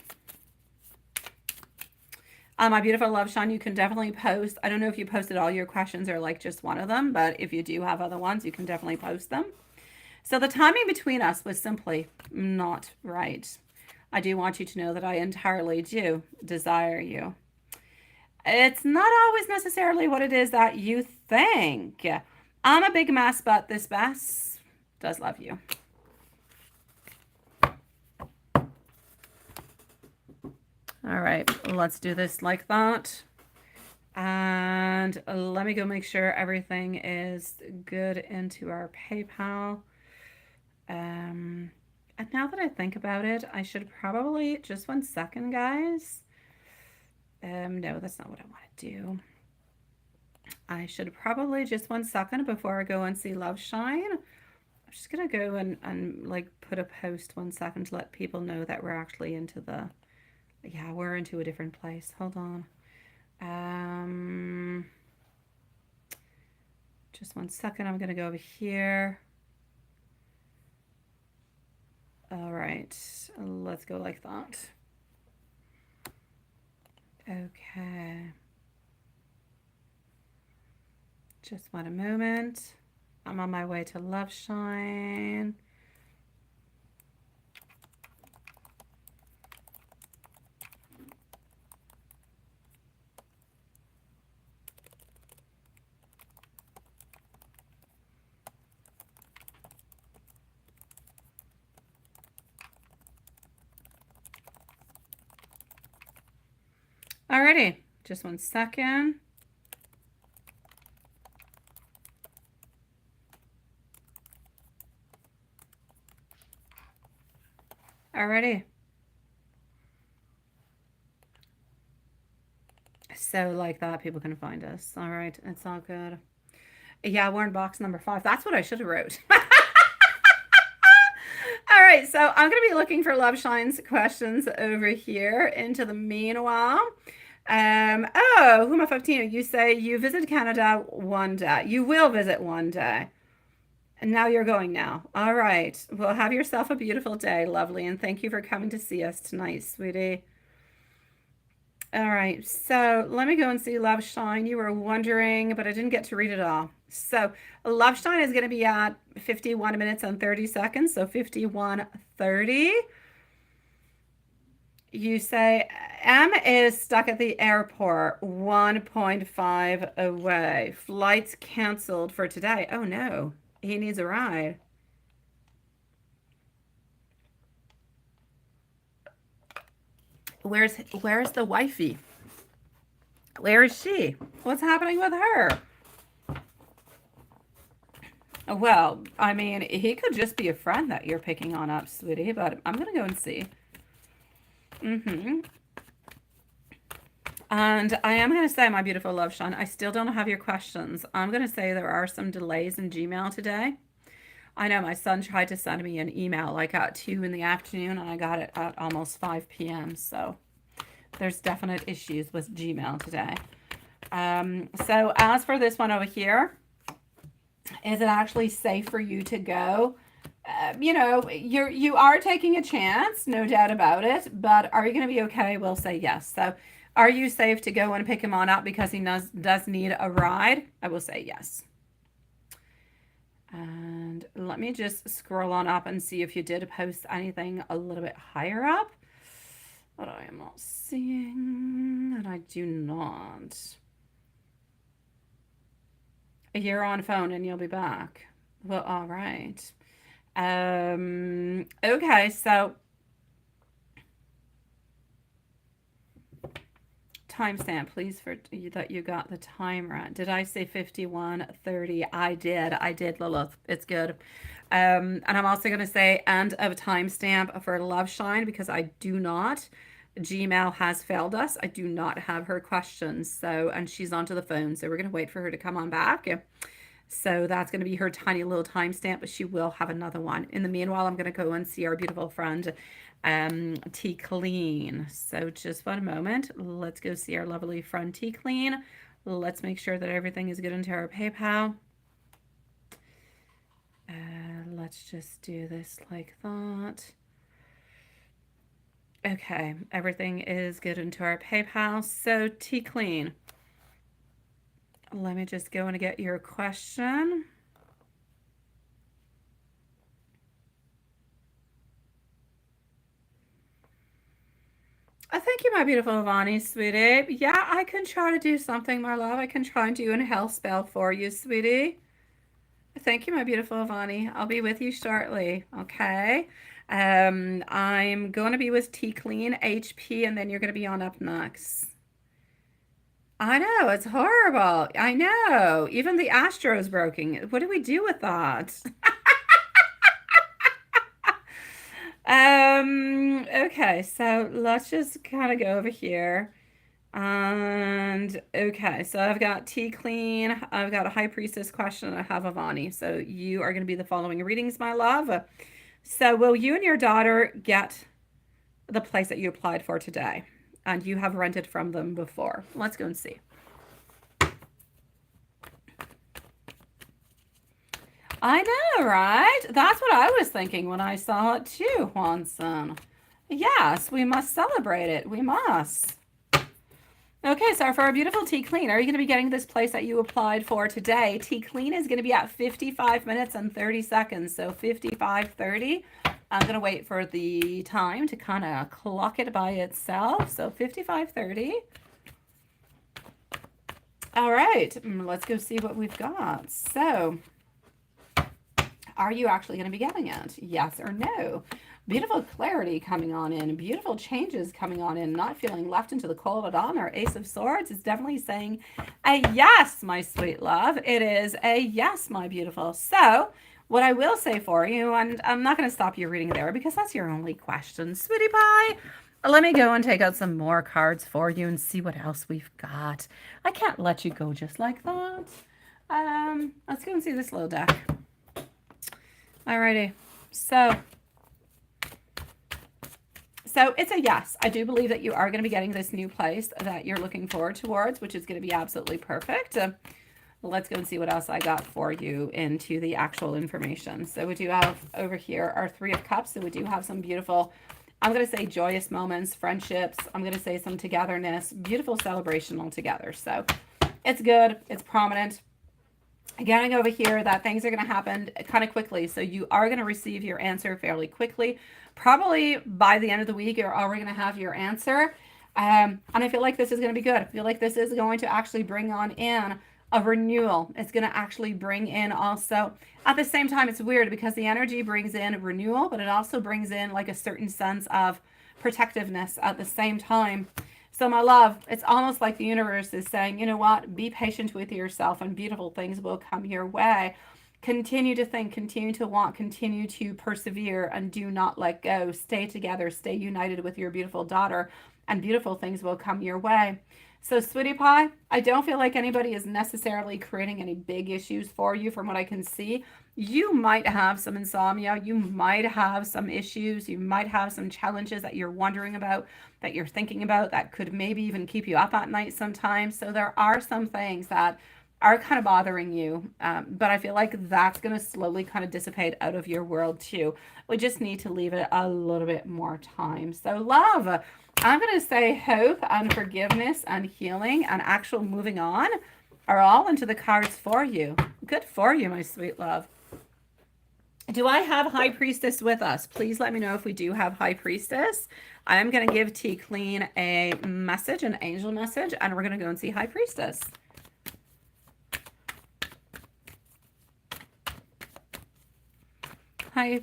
My beautiful love, Sean, you can definitely post. I don't know if you posted all your questions or like just one of them, but if you do have other ones, you can definitely post them. So the timing between us was simply not right. I do want you to know that I entirely do desire you. It's not always necessarily what it is that you think. I'm a big mess, but this mess does love you. All right, let's do this like that. And let me go make sure everything is good into our PayPal. And now that I think about it, I should probably, just 1 second, guys. No, that's not what I want to do. I should probably, just 1 second before I go and see Love Shine. I'm just going to go and like put a post 1 second to let people know that we're actually into the, yeah, we're into a different place. Hold on. Just 1 second. I'm going to go over here. All right. Let's go like that. Okay. Just one moment. I'm on my way to Love Shine. Alrighty, just 1 second. Alrighty. So like that, people can find us. All right, it's all good. Yeah, we're in box number 5. That's what I should have wrote. All right, so I'm going to be looking for love shines questions over here into the meanwhile. Oh, Huma 15, you say you visit Canada one day. You will visit one day. And now you're going now. All right. Well, have yourself a beautiful day, lovely. And thank you for coming to see us tonight, sweetie. All right. So let me go and see Love Shine. You were wondering, but I didn't get to read it all. So Love Shine is going to be at 51 minutes and 30 seconds. So 51:30. You say M is stuck at the airport, 1.5 away. Flights canceled for today. Oh no, he needs a ride. Where's the wifey? Where is she? What's happening with her? Well, I mean, he could just be a friend that you're picking on up, sweetie, but I'm gonna go and see. And I am going to say, my beautiful love, Sean, I still don't have your questions. I'm going to say there are some delays in Gmail today. I know my son tried to send me an email like at 2 in the afternoon, and I got it at almost 5 p.m. So there's definite issues with Gmail today. So as for this one over here, is it actually safe for you to go? You know, you are taking a chance, no doubt about it, but are you going to be okay? We'll say yes. So are you safe to go and pick him on up because he does need a ride? I will say yes. And let me just scroll on up and see if you did post anything a little bit higher up. But I am not seeing, and I do not. You're on phone and you'll be back. Well, all right. Okay, so timestamp, please, for that you got the time right. Did I say 51:30? I did, Lilith. It's good. And I'm also going to say end of timestamp for Love Shine because I do not. Gmail has failed us. I do not have her questions. So, and she's onto the phone. So we're going to wait for her to come on back. So that's going to be her tiny little timestamp, but she will have another one. In the meanwhile, I'm going to go and see our beautiful friend, T Clean. So just 1 moment. Let's go see our lovely friend T Clean. Let's make sure that everything is good into our PayPal. Let's just do this like that. Okay, everything is good into our PayPal. So T Clean, let me just go and get your question. Thank you, my beautiful Ivani, sweetie. Yeah, I can try to do something, my love. I can try and do a health spell for you, sweetie. Thank you, my beautiful Ivani. I'll be with you shortly, okay? I'm going to be with T Clean, HP, and then you're going to be on up next. I know, it's horrible. I know. Even the Astro's broken. What do we do with that? Okay, so let's just kind of go over here. And okay, so I've got T Clean, I've got a High Priestess question, and I have Ivani. So you are going to be the following readings, my love. So will you and your daughter get the place that you applied for today? And you have rented from them before. Let's go and see. I know, right? That's what I was thinking when I saw it too, Juanson. Yes, we must celebrate it. We must. Okay, so for our beautiful T Clean, are you going to be getting this place that you applied for today? T Clean is going to be at 55 minutes and 30 seconds. So 55:30. I'm going to wait for the time to kind of clock it by itself. So 55:30. All right, let's go see what we've got. So are you actually going to be getting it? Yes or no? Beautiful clarity coming on in, beautiful changes coming on in, not feeling left into the cold at all. And our Ace of Swords is definitely saying a yes, my sweet love. It is a yes, my beautiful. So what I will say for you, and I'm not going to stop you reading there because that's your only question, sweetie pie. Let me go and take out some more cards for you and see what else we've got. I can't let you go just like that. Let's go and see this little deck. Alrighty. So it's a yes. I do believe that you are going to be getting this new place that you're looking forward towards, which is going to be absolutely perfect. Let's go and see what else I got for you into the actual information. So we do have over here our Three of Cups. So we do have some beautiful, I'm going to say joyous moments, friendships. I'm going to say some togetherness, beautiful celebration all together. So it's good. It's prominent. Getting over here that things are going to happen kind of quickly. So you are going to receive your answer fairly quickly. Probably by the end of the week, you're already going to have your answer. And I feel like this is going to be good. I feel like this is going to actually bring on in a renewal. It's going to actually bring in also, at the same time, it's weird because the energy brings in renewal, but it also brings in like a certain sense of protectiveness at the same time. So my love, it's almost like the universe is saying, you know what, be patient with yourself and beautiful things will come your way. Continue to think, continue to want, continue to persevere, and do not let go. Stay together, stay united with your beautiful daughter, and beautiful things will come your way. So sweetie pie, I don't feel like anybody is necessarily creating any big issues for you from what I can see. You might have some insomnia. You might have some issues. You might have some challenges that you're wondering about, that you're thinking about, that could maybe even keep you up at night sometimes. So there are some things that are kind of bothering you, but I feel like that's going to slowly kind of dissipate out of your world too. We just need to leave it a little bit more time. So love, I'm going to say hope and forgiveness and healing and actual moving on are all into the cards for you. Good for you, my sweet love. Do I have High Priestess with us? Please let me know if we do have High Priestess. I'm going to give T Clean a message, an angel message, and we're going to go and see High Priestess. Hi,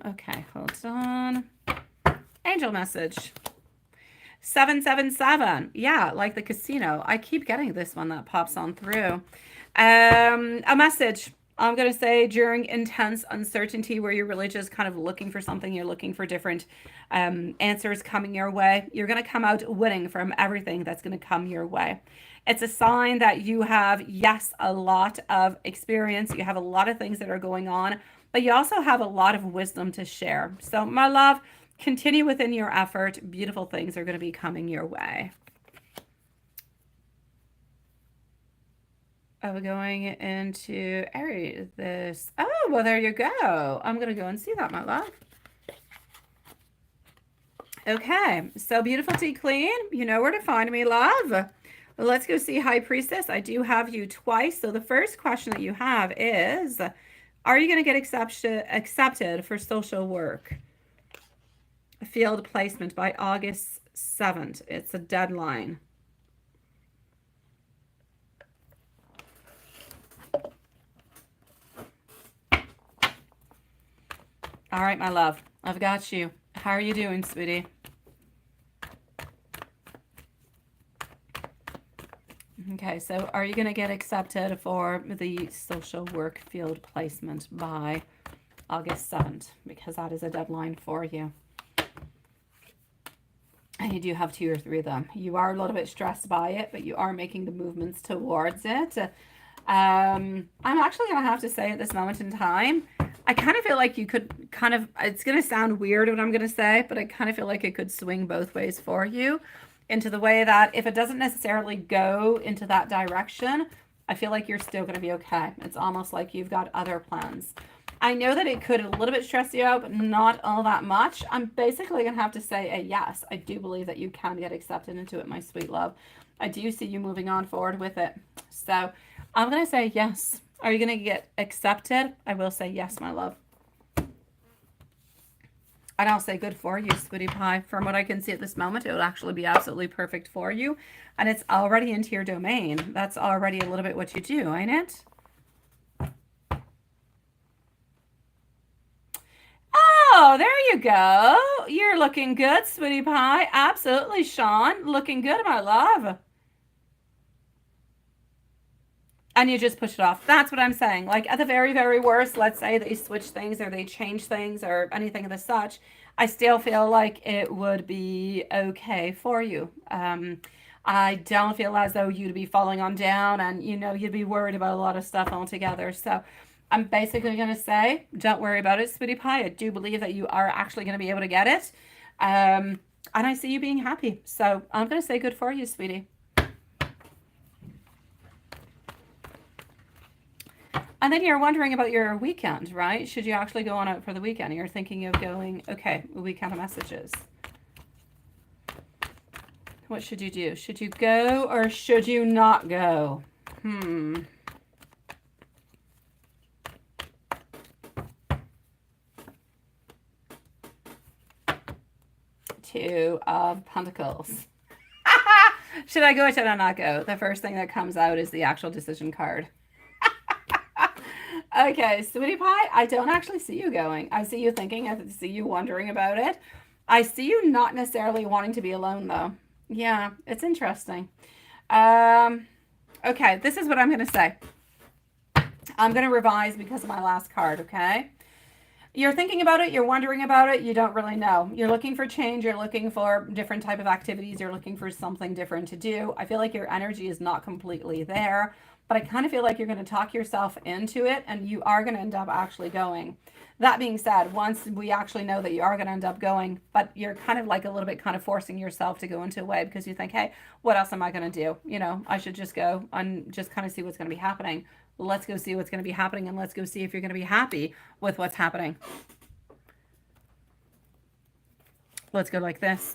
okay, hold on. Angel message. 777. Yeah, like the casino. I keep getting this one that pops on through. A message. I'm going to say during intense uncertainty where you're really just kind of looking for something, you're looking for different answers coming your way, you're going to come out winning from everything that's going to come your way. It's a sign that you have, yes, a lot of experience. You have a lot of things that are going on, but you also have a lot of wisdom to share. So my love, continue within your effort. Beautiful things are going to be coming your way. We're going into Aries. Oh, well, there you go. I'm going to go and see that, my love. Okay, so beautiful T Clean. You know where to find me, love. Let's go see High Priestess. I do have you twice. So the first question that you have is, are you going to get accepted for social work? Field placement by August 7th. It's a deadline. All right, my love. I've got you. How are you doing, sweetie? Okay, so are you going to get accepted for the social work field placement by August 7th? Because that is a deadline for you. And you do have 2 or 3 of them. You are a little bit stressed by it, but you are making the movements towards it. I'm actually going to have to say at this moment in time, I kind of feel like you could kind of, it's going to sound weird what I'm going to say, but I kind of feel like it could swing both ways for you, into the way that if it doesn't necessarily go into that direction, I feel like you're still going to be okay. It's almost like you've got other plans. I know that it could a little bit stress you out, but not all that much. I'm basically going to have to say a yes. I do believe that you can get accepted into it, my sweet love. I do see you moving on forward with it. So I'm going to say yes. Are you going to get accepted? I will say yes, my love. And I'll say good for you, sweetie pie. From what I can see at this moment, it will actually be absolutely perfect for you. And it's already into your domain. That's already a little bit what you do, ain't it? Oh, Oh, there you go. You're looking good, sweetie pie. Absolutely, Sean. Looking good, my love. And you just push it off. That's what I'm saying. Like at the very, very worst, let's say they switch things or they change things or anything of the such, I still feel like it would be okay for you. I don't feel as though you'd be falling on down and, you know, you'd be worried about a lot of stuff altogether. So I'm basically going to say, don't worry about it, sweetie pie. I do believe that you are actually going to be able to get it. And I see you being happy. So I'm going to say good for you, sweetie. And then you're wondering about your weekend, right? Should you actually go on out for the weekend? You're thinking of going, okay, weekend messages. What should you do? Should you go or should you not go? Two of Pentacles. Should I go or should I not go? The first thing that comes out is the actual decision card. Okay, sweetie pie, I don't actually see you going. I see you thinking. I see you wondering about it. I see you not necessarily wanting to be alone, though. Yeah, it's interesting. Okay, this is what I'm going to say. I'm going to revise because of my last card, okay? You're thinking about it. You're wondering about it. You don't really know. You're looking for change. You're looking for different type of activities. You're looking for something different to do. I feel like your energy is not completely there. But I kind of feel like you're going to talk yourself into it and you are going to end up actually going. That being said, once we actually know that you are going to end up going, but you're kind of like a little bit kind of forcing yourself to go into a way because you think, hey, what else am I going to do? You know, I should just go and just kind of see what's going to be happening. Let's go see what's going to be happening and let's go see if you're going to be happy with what's happening. Let's go like this.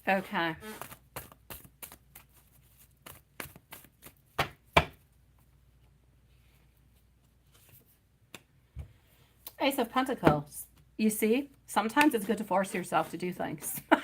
Okay. Ace of Pentacles. You see, sometimes it's good to force yourself to do things. That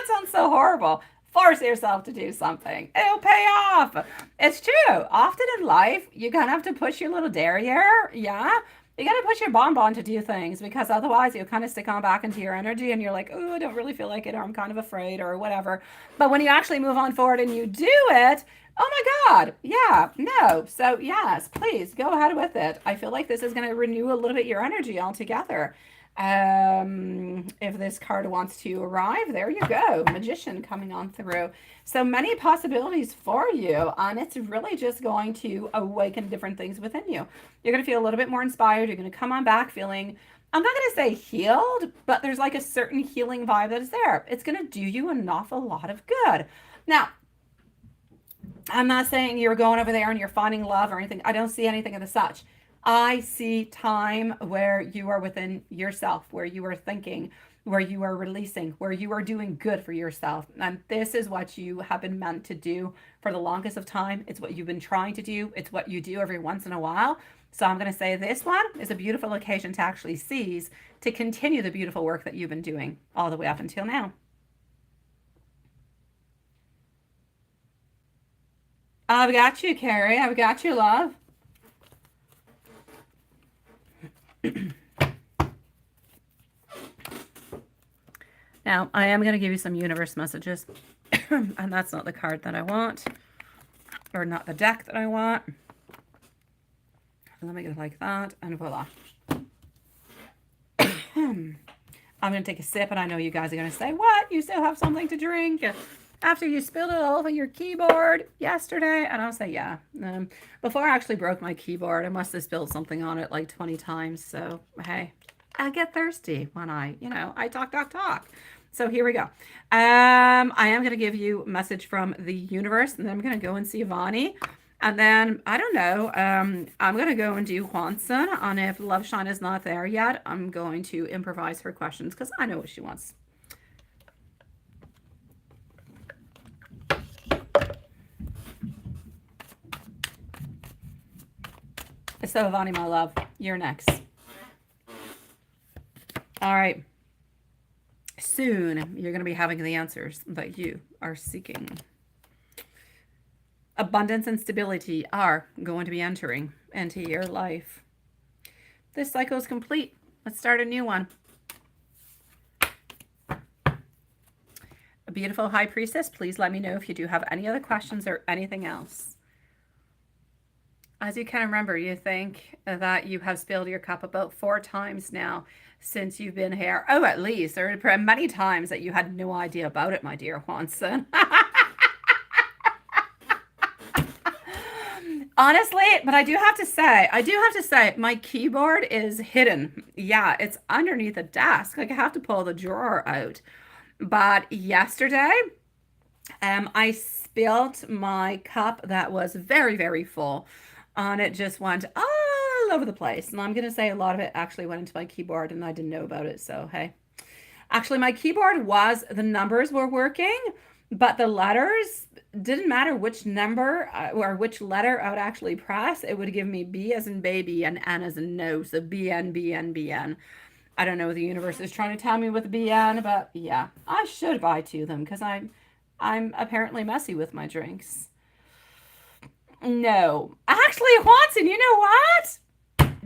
sounds so horrible. Force yourself to do something. It'll pay off. It's true. Often in life, you kind of have to push your little derriere. Yeah. You got to push your bonbon to do things because otherwise you'll kind of stick on back into your energy and you're like, oh, I don't really feel like it or I'm kind of afraid or whatever. But when you actually move on forward and you do it, oh my God, yeah, no. So yes, please go ahead with it. I feel like this is going to renew a little bit your energy altogether. If this card wants to arrive, there you go. Magician coming on through. So many possibilities for you, and it's really just going to awaken different things within you. You're going to feel a little bit more inspired. You're going to come on back feeling, I'm not going to say healed, but there's like a certain healing vibe that is there. It's going to do you an awful lot of good. Now, I'm not saying you're going over there and you're finding love or anything. I don't see anything of the such. I see time where you are within yourself, where you are thinking, where you are releasing, where you are doing good for yourself. And this is what you have been meant to do for the longest of time. It's what you've been trying to do. It's what you do every once in a while. So I'm going to say this one is a beautiful occasion to actually seize, to continue the beautiful work that you've been doing all the way up until now. I've got you, Carrie. I've got you, love. Now, I am going to give you some universe messages, and that's not the card that I want, or not the deck that I want. Let me go like that, and voila. I'm going to take a sip, and I know you guys are going to say, what? You still have something to drink after you spilled it all over your keyboard yesterday? And I'll say, yeah. Before I actually broke my keyboard, I must have spilled something on it like 20 times. So, hey, I get thirsty when I talk. So here we go. I am going to give you a message from the universe, and then I'm going to go and see Vani. And then, I don't know, I'm going to go and do Juanson. And if Love Shine is not there yet, I'm going to improvise her questions because I know what she wants. So, Vani, my love, you're next. All right. Soon, you're going to be having the answers that you are seeking. Abundance and stability are going to be entering into your life. This cycle is complete. Let's start a new one. A beautiful High Priestess, please let me know if you do have any other questions or anything else. As you can remember, you think that you have spilled your cup about 4 times now since you've been here. Oh, at least. There are many times that you had no idea about it, my dear Juanson. Honestly, but I do have to say, my keyboard is hidden. Yeah, it's underneath the desk. Like I have to pull the drawer out. But yesterday, I spilled my cup that was very, very full, and it just went all over the place. And I'm going to say a lot of it actually went into my keyboard, and I didn't know about it. So, hey. Actually, my keyboard the numbers were working, but the letters didn't matter which number or which letter I would actually press. It would give me B as in baby and N as in no. So BN, BN, BN. I don't know what the universe is trying to tell me with BN, but yeah, I should buy 2 of them because I'm apparently messy with my drinks. No. Actually, Watson, you know what?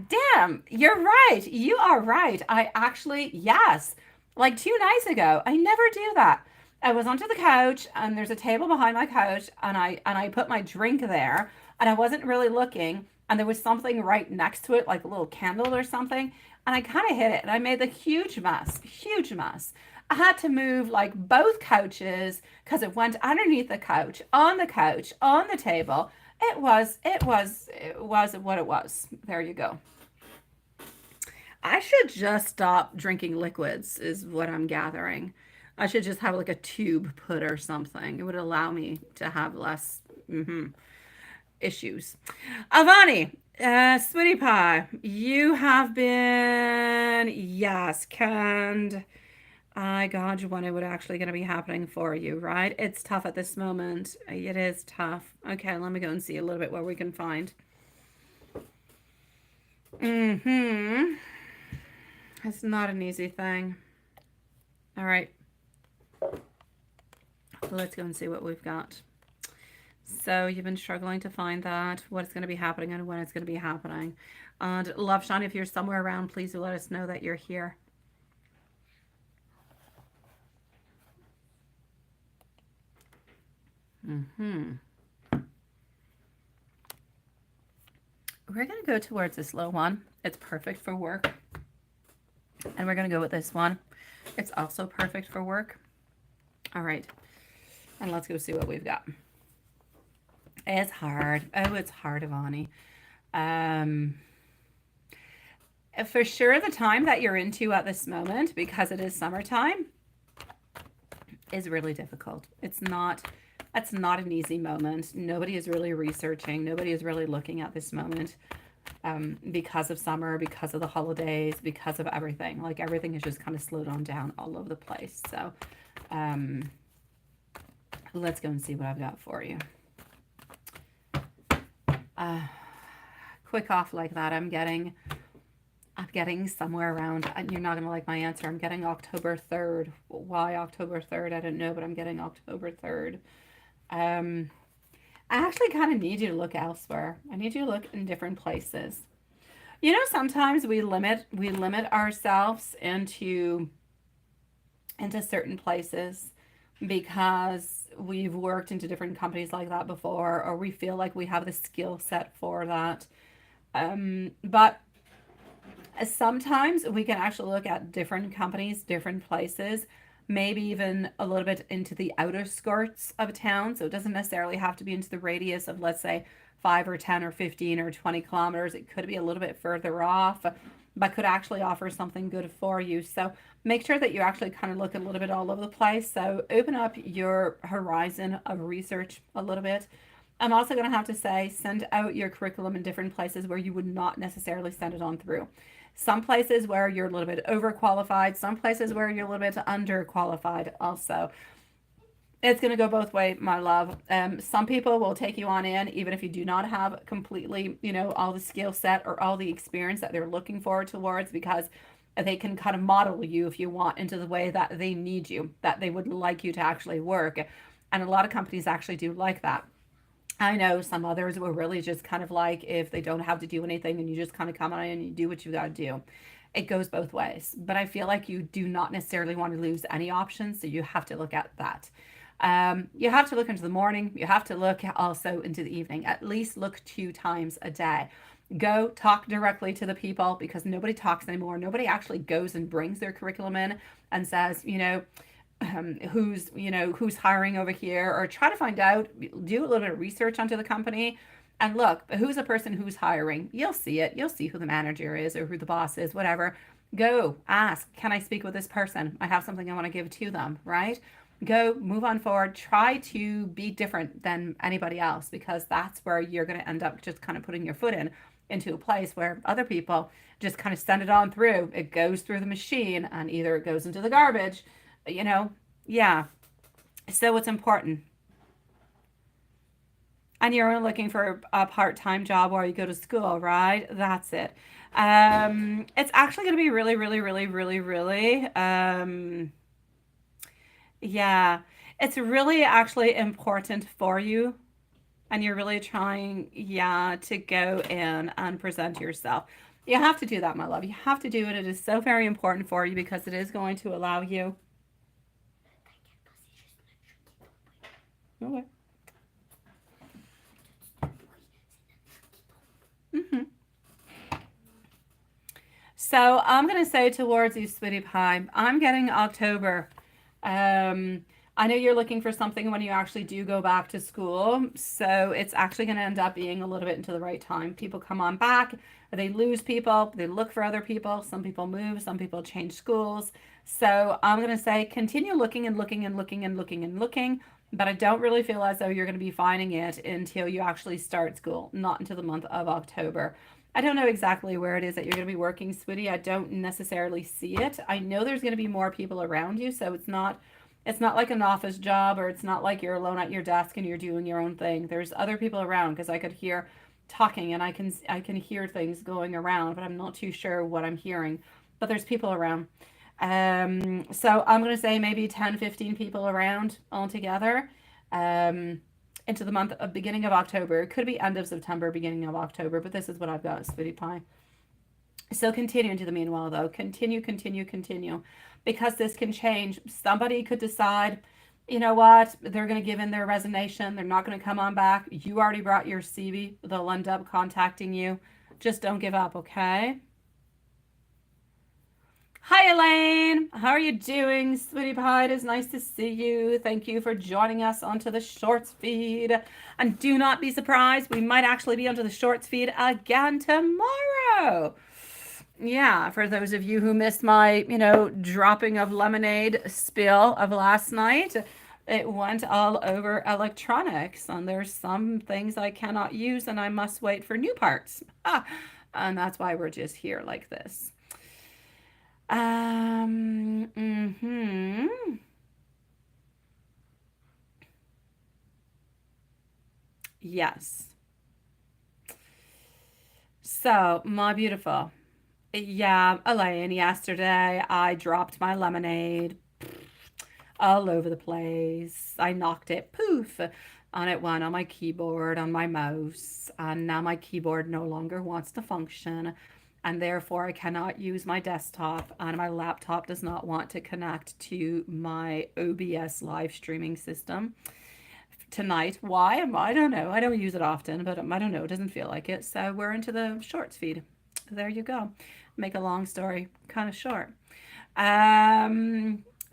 Damn, you're right. You are right. I actually, yes. Like 2 nights ago, I never do that. I was onto the couch and there's a table behind my couch and I put my drink there and I wasn't really looking and there was something right next to it, like a little candle or something. And I kind of hit it and I made a huge mess. I had to move like both couches because it went underneath the couch, on the table. It was what it was. There you go. I should just stop drinking liquids is what I'm gathering. I should just have like a tube put or something. It would allow me to have less issues. Avani, Sweetie Pie, you have been, yes, canned. I got you when it would actually going to be happening for you, right? It's tough at this moment. It is tough. Okay, let me go and see a little bit what we can find. It's not an easy thing. All right. Let's go and see what we've got. So you've been struggling to find that, what's going to be happening and when it's going to be happening. And Love Shine, if you're somewhere around, please do let us know that you're here. We're going to go towards this low one. It's perfect for work. And we're going to go with this one. It's also perfect for work. All right. And let's go see what we've got. It's hard. Oh, it's hard, Ivani. For sure, the time that you're into at this moment, because it is summertime, is really difficult. It's not an easy moment. Nobody is really researching. Nobody is really looking at this moment because of summer, because of the holidays, because of everything. Like everything is just kind of slowed on down all over the place. So let's go and see what I've got for you. Quick off like that, I'm getting somewhere around, and you're not going to like my answer, I'm getting October 3rd. Why October 3rd? I don't know, but I'm getting October 3rd. I actually kind of need you to look elsewhere. I need you to look in different places. You know, sometimes we limit ourselves into certain places because we've worked into different companies like that before, or we feel like we have the skill set for that. But sometimes we can actually look at different companies, different places, maybe even a little bit into the outer skirts of a town. So it doesn't necessarily have to be into the radius of, let's say, 5 or 10 or 15 or 20 kilometers. It could be a little bit further off, but could actually offer something good for you. So make sure that you actually kind of look a little bit all over the place. So open up your horizon of research a little bit. I'm also going to have to say, send out your curriculum in different places where you would not necessarily send it on through. Some places where you're a little bit overqualified, some places where you're a little bit underqualified also. It's going to go both ways, my love. Some people will take you on in, even if you do not have completely, all the skill set or all the experience that they're looking forward towards, because they can kind of model you, if you want, into the way that they need you, that they would like you to actually work. And a lot of companies actually do like that. I know some others will really just kind of like, if they don't have to do anything and you just kind of come on in and you do what you got to do. It goes both ways. But I feel like you do not necessarily want to lose any options. So you have to look at that. You have to look into the morning. You have to look also into the evening. At least look 2 times a day. Go talk directly to the people, because nobody talks anymore. Nobody actually goes and brings their curriculum in and says, who's hiring over here, or try to find out, do a little bit of research onto the company and look, who's a person who's hiring. You'll see it. You'll see who the manager is or who the boss is, whatever. Go ask, can I speak with this person? I have something I want to give to them, right? Go, move on forward. Try to be different than anybody else, because that's where you're going to end up just kind of putting your foot into a place where other people just kind of send it on through. It goes through the machine and either it goes into the garbage, yeah. So it's important. And you're only looking for a part-time job while you go to school, right? That's it. It's actually going to be really, really, really, really, really, yeah, it's really actually important for you. And you're really trying, yeah, to go in and present yourself. You have to do that, my love. You have to do it. It is so very important for you, because it is going to allow you. Okay. Mm-hmm. So I'm going to say towards you, sweetie pie, I'm getting October. I know you're looking for something when you actually do go back to school. So it's actually going to end up being a little bit into the right time. People come on back, they lose people, they look for other people. Some people move, some people change schools. So I'm going to say continue looking and looking and looking and looking and looking. But I don't really feel as though you're going to be finding it until you actually start school, not until the month of October. I don't know exactly where it is that you're going to be working, sweetie. I don't necessarily see it. I know there's going to be more people around you, so it's not like an office job, or it's not like you're alone at your desk and you're doing your own thing. There's other people around, because I could hear talking and I can hear things going around, but I'm not too sure what I'm hearing. But there's people around. So I'm going to say maybe 10, 15 people around altogether. Into the month of beginning of October. It could be end of September, beginning of October, but this is what I've got, sweetie pie. So continue into the meanwhile, though. Continue, continue, continue. Because this can change. Somebody could decide, you know what, they're going to give in their resignation. They're not going to come on back. You already brought your CV. They'll end up contacting you. Just don't give up, okay? Hi, Elaine. How are you doing, sweetie pie? It is nice to see you. Thank you for joining us onto the Shorts feed. And do not be surprised, we might actually be onto the Shorts feed again tomorrow. Yeah, for those of you who missed my, dropping of lemonade spill of last night, it went all over electronics, and there's some things I cannot use, and I must wait for new parts. And that's why we're just here like this. Mm-hmm. Yes. So, my beautiful. Yeah, Elaine, yesterday I dropped my lemonade all over the place. I knocked it, poof, and it went on my keyboard, on my mouse, and now my keyboard no longer wants to function, and therefore I cannot use my desktop, and my laptop does not want to connect to my OBS live streaming system tonight. Why? I don't know. I don't use it often, but I don't know. It doesn't feel like it. So we're into the Shorts feed. There you go. Make a long story kind of short.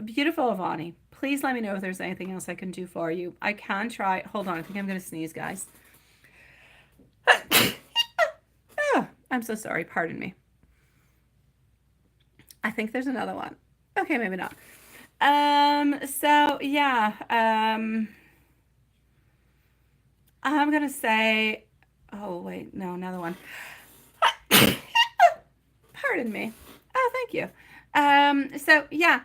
Beautiful, Ivani. Please let me know if there's anything else I can do for you. I can try. Hold on. I think I'm going to sneeze, guys. Oh, I'm so sorry. Pardon me. I think there's another one. Okay, maybe not. So yeah. I'm going to say, oh, wait, no, another one. Pardon me. Oh, thank you. So yeah,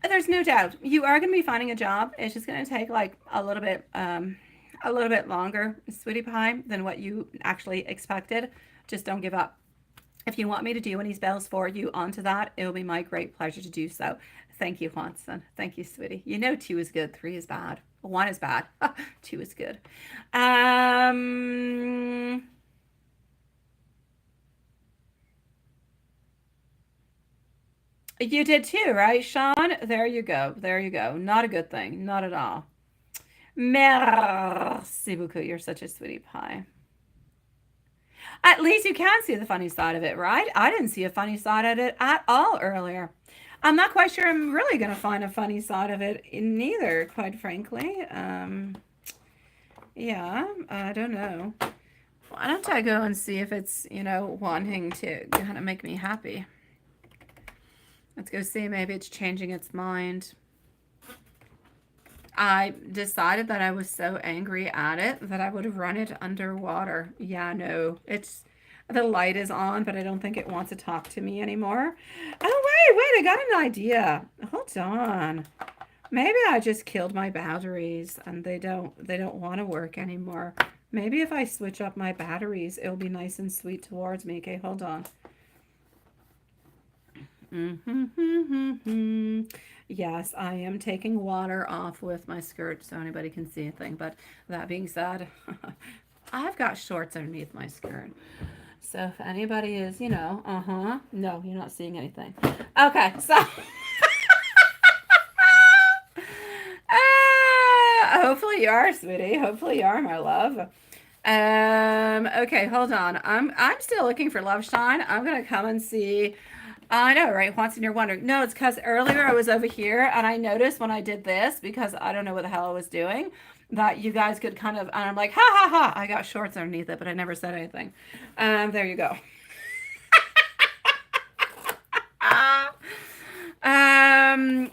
There's no doubt you are going to be finding a job. It's just going to take like a little bit longer, sweetie pie, than what you actually expected. Just don't give up. If you want me to do any spells for you onto that, it will be my great pleasure to do so. Thank you, Hanson. Thank you, sweetie. You know 2 is good, 3 is bad. 1 is bad. 2 is good. You did too, right, Sean? There you go. There you go. Not a good thing. Not at all. Merci beaucoup. You're such a sweetie pie. At least you can see the funny side of it, right? I didn't see a funny side of it at all earlier. I'm not quite sure I'm really going to find a funny side of it neither, quite frankly. Yeah, I don't know. Why don't I go and see if it's, wanting to kind of make me happy? Let's go see. Maybe it's changing its mind. I decided that I was so angry at it that I would run it underwater. Yeah, no, the light is on, but I don't think it wants to talk to me anymore. Oh, wait, I got an idea. Hold on. Maybe I just killed my batteries and they don't want to work anymore. Maybe if I switch up my batteries, it'll be nice and sweet towards me. Okay, hold on. Yes, I am taking water off with my skirt so anybody can see anything. But that being said, I've got shorts underneath my skirt. So if anybody is, no, you're not seeing anything. Okay, so hopefully you are, sweetie. Hopefully you are, my love. Okay, hold on. I'm still looking for love shine. I'm gonna come and see. I know, right? Watson, you're wondering. No, it's because earlier I was over here and I noticed when I did this, because I don't know what the hell I was doing, that you guys could kind of, and I'm like, ha ha ha, I got shorts underneath it, but I never said anything. There you go.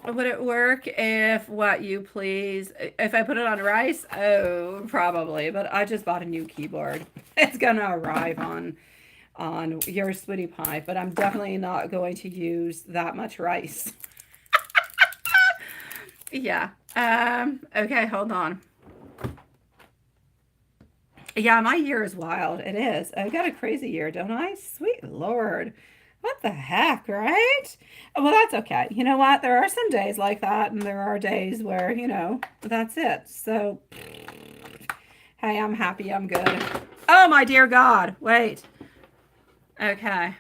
Would it work if what you please, if I put it on rice? Oh, probably, but I just bought a new keyboard. It's gonna arrive on your sweetie pie, but I'm definitely not going to use that much rice. Yeah. Okay, hold on. Yeah, my year is wild. It is. I've got a crazy year, don't I? Sweet Lord. What the heck, right? Well, that's okay. You know what? There are some days like that, and there are days where, that's it. So, hey, I'm happy. I'm good. Oh, my dear God. Wait. Okay.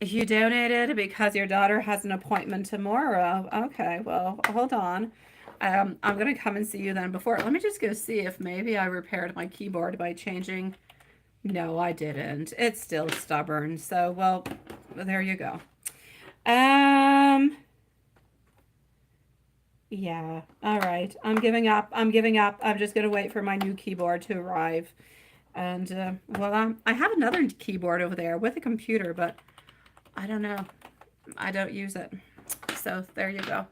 You donated because your daughter has an appointment tomorrow. Okay, well, hold on. I'm going to come and see you then before. Let me just go see if maybe I repaired my keyboard by changing. No, I didn't. It's still stubborn. So, well, there you go. Yeah. All right. I'm giving up. I'm giving up. I'm just going to wait for my new keyboard to arrive. And, well, I have another keyboard over there with a computer, but I don't know. I don't use it. So there you go.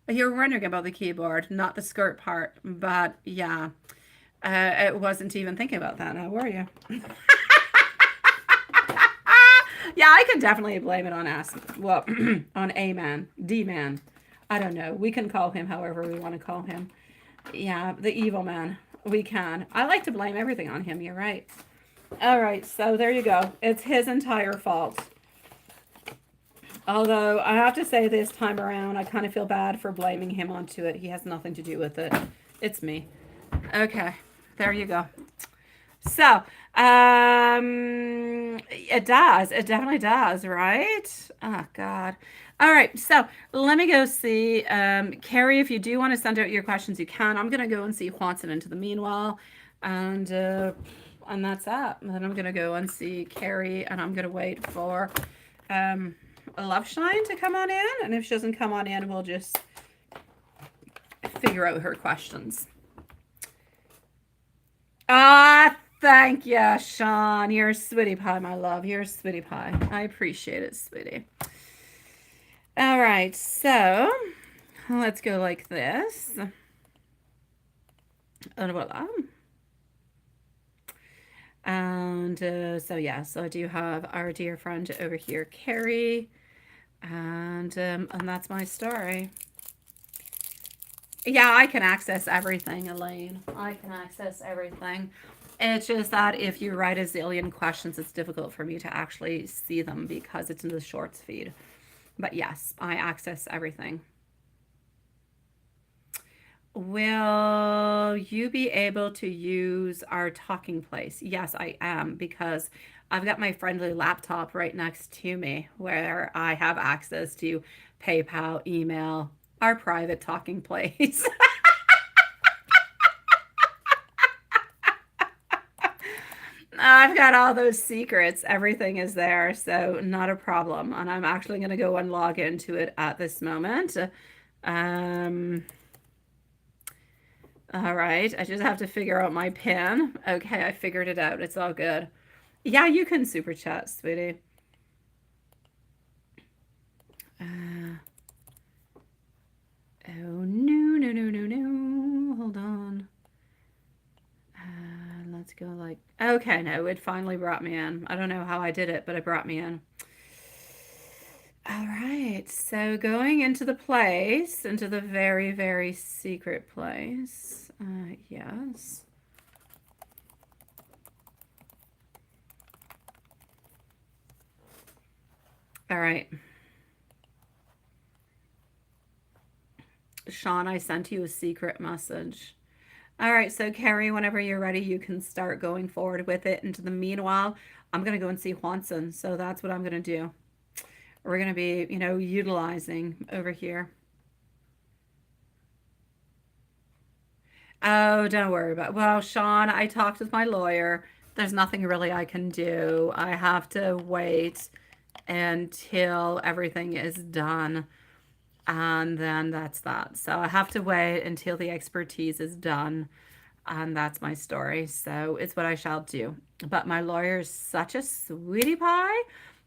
You're wondering about the keyboard, not the skirt part, but yeah, I wasn't even thinking about that now, were you? Yeah, I can definitely blame it on on A man, D man. I don't know. We can call him however we want to call him. Yeah, the evil man. We can. I like to blame everything on him. You're right. All right, so there you go. It's his entire fault. Although I have to say this time around, I kind of feel bad for blaming him onto it. He has nothing to do with it. It's me. Okay, there you go. So, it does. It definitely does, right? Oh, God. All right, so let me go see. Carrie, if you do want to send out your questions, you can. I'm going to go and see Watson into the meanwhile. And that's that. And then I'm going to go and see Carrie, and I'm going to wait for Love Shine to come on in. And if she doesn't come on in, we'll just figure out her questions. Thank you, Sean. You're a sweetie pie, my love. You're a sweetie pie. I appreciate it, sweetie. All right, so let's go like this. And voila. And so yeah, so I do have our dear friend over here, Carrie, and that's my story. Yeah, I can access everything, Elaine. I can access everything. It's just that if you write a zillion questions, it's difficult for me to actually see them because it's in the shorts feed. But yes, I access everything. Will you be able to use our talking place? Yes, I am, because I've got my friendly laptop right next to me where I have access to PayPal, email, our private talking place. I've got all those secrets. Everything is there, so not a problem. And I'm actually going to go and log into it at this moment. Um, all right, I just have to figure out my pin. Okay, I figured it out. It's all good. Yeah, you can super chat, sweetie. Uh, oh, no, no, no, no, no. Hold on. Let's go like, okay, no, it finally brought me in. I don't know how I did it, but it brought me in. All right, so going into the place, into the very, very secret place. Yes. All right. Sean, I sent you a secret message. All right, so Carrie, whenever you're ready, you can start going forward with it. Into the meanwhile, I'm going to go and see Juanson. So that's what I'm going to do. We're going to be, utilizing over here. Oh, don't worry about it. Well, Sean, I talked with my lawyer. There's nothing really I can do. I have to wait until everything is done. And then that's that. So I have to wait until the expertise is done. And that's my story. So it's what I shall do. But my lawyer is such a sweetie pie.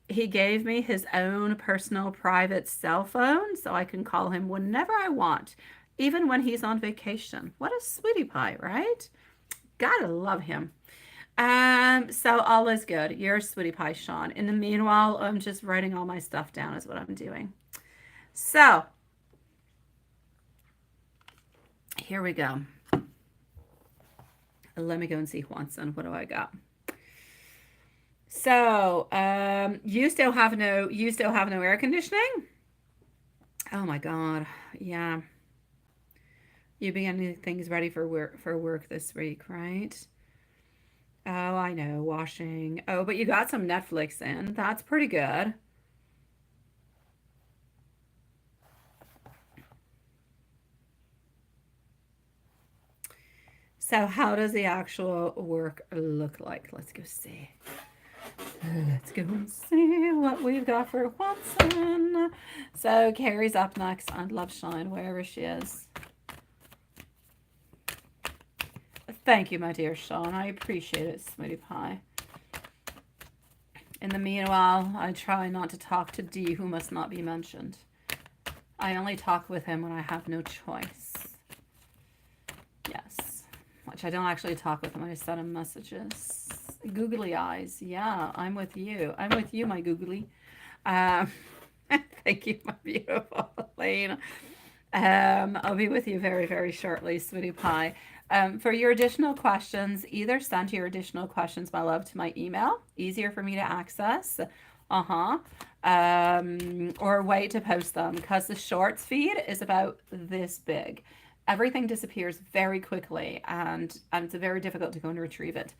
He gave me his own personal private cell phone so I can call him whenever I want, even when he's on vacation. What a sweetie pie, right? Gotta love him. So all is good. You're a sweetie pie, Sean. In the meanwhile, I'm just writing all my stuff down is what I'm doing. So here we go. Let me go and see Juanson. What do I got? So, you still have no air conditioning? Oh my God. Yeah. You be getting things ready for work this week, right? Oh, I know, washing. Oh, but you got some Netflix in. That's pretty good. So, how does the actual work look like? Let's go see. Let's go and see what we've got for Watson. So, Carrie's up next on Love Shine, wherever she is. Thank you, my dear Sean. I appreciate it, sweetie pie. In the meanwhile, I try not to talk to D, who must not be mentioned. I only talk with him when I have no choice. Yes. Which I don't actually talk with him. I just send him messages. Googly eyes. Yeah, I'm with you. I'm with you, my googly. Um, thank you, my beautiful Elaine. I'll be with you very, very shortly, sweetie pie. For your additional questions, either send your additional questions, my love, to my email. Easier for me to access. Uh-huh. Or wait to post them because the shorts feed is about this big. Everything disappears very quickly and it's very difficult to go and retrieve it.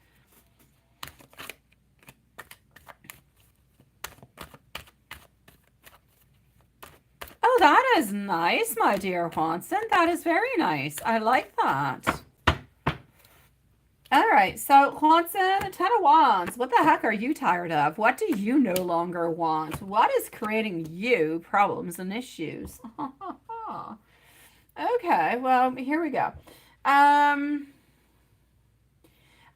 Oh, that is nice, my dear Watson. That is very nice. I like that. All right, so Watson, Ten of Wands. What the heck are you tired of? What do you no longer want? What is creating you problems and issues? Okay, well, here we go. Um,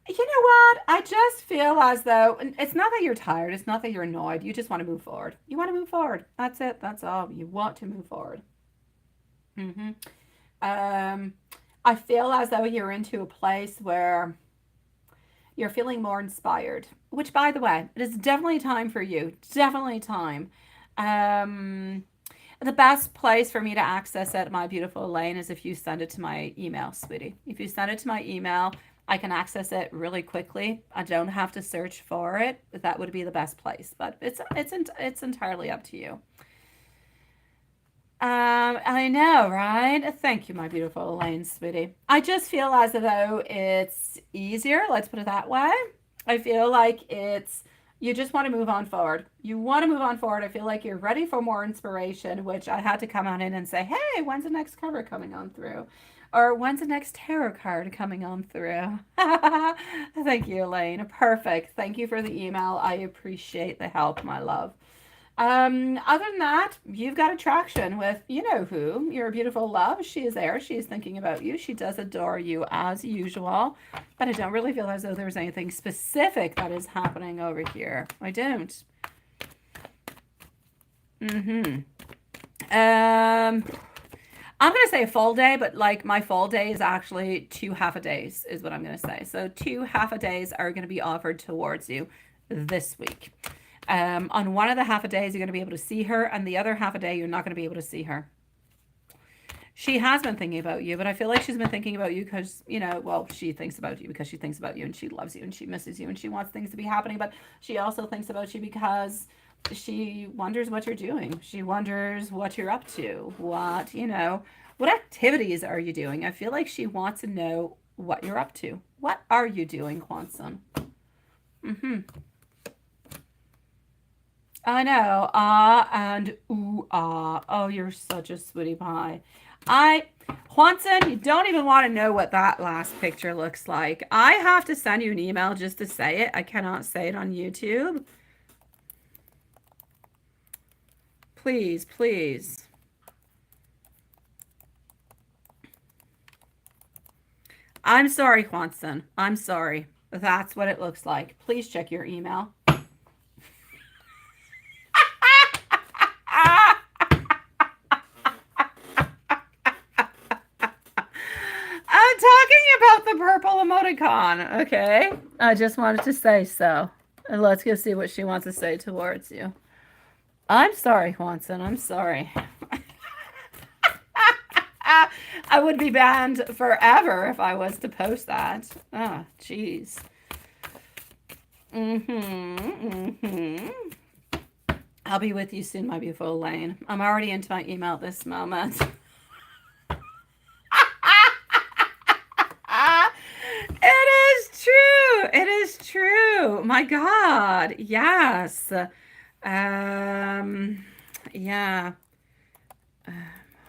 you know what? I just feel as though it's not that you're tired, it's not that you're annoyed. You just want to move forward. You want to move forward. That's it. That's all. You want to move forward. Mm-hmm. Um, I feel as though you're into a place where You're feeling more inspired, which, by the way, it is definitely time for you. Definitely time. Um, the best place for me to access it, my beautiful Elaine, is if you send it to my email, sweetie. If you send it to my email, I can access it really quickly. I don't have to search for it. That would be the best place, but it's entirely up to you. I know, right? Thank you, my beautiful Elaine, sweetie. I just feel as though it's easier. Let's put it that way. I feel like you just want to move on forward. You want to move on forward. I feel like you're ready for more inspiration, which I had to come on in and say, hey, when's the next cover coming on through? Or when's the next tarot card coming on through? Thank you, Elaine. Perfect. Thank you for the email. I appreciate the help, my love. Other than that, you've got attraction with you know who, your beautiful love. She is there. She is thinking about you. She does adore you as usual. But I don't really feel as though there's anything specific that is happening over here. I don't. I'm going to say a full day, but like my full day is actually 2 half-a-days is what I'm going to say. So 2 half-a-days are going to be offered towards you this week. On one of the half-a-days, you're going to be able to see her, and the other half-a-day, you're not going to be able to see her. She has been thinking about you, but I feel like she's been thinking about you because, you know, well, she thinks about you because she thinks about you and she loves you and she misses you and she wants things to be happening, but she also thinks about you because she wonders what you're doing. She wonders what you're up to, what, you know, what activities are you doing? I feel like she wants to know what you're up to. What are you doing, Quanson? I know. Ah and ooh ah. Oh, you're such a sweetie pie. Juanson, you don't even want to know what that last picture looks like. I have to send you an email just to say it. I cannot say it on YouTube. Please, please. I'm sorry, Juanson. I'm sorry. That's what it looks like. Please check your email. I'm talking about the purple emoticon, okay? I just wanted to say so. And let's go see what she wants to say towards you. I'm sorry, Juanson. I'm sorry. I would be banned forever if I was to post that. Oh, jeez. I'll be with you soon, my beautiful Elaine. I'm already into my email at this moment. It is true. It is true. My God. Yes. Yeah.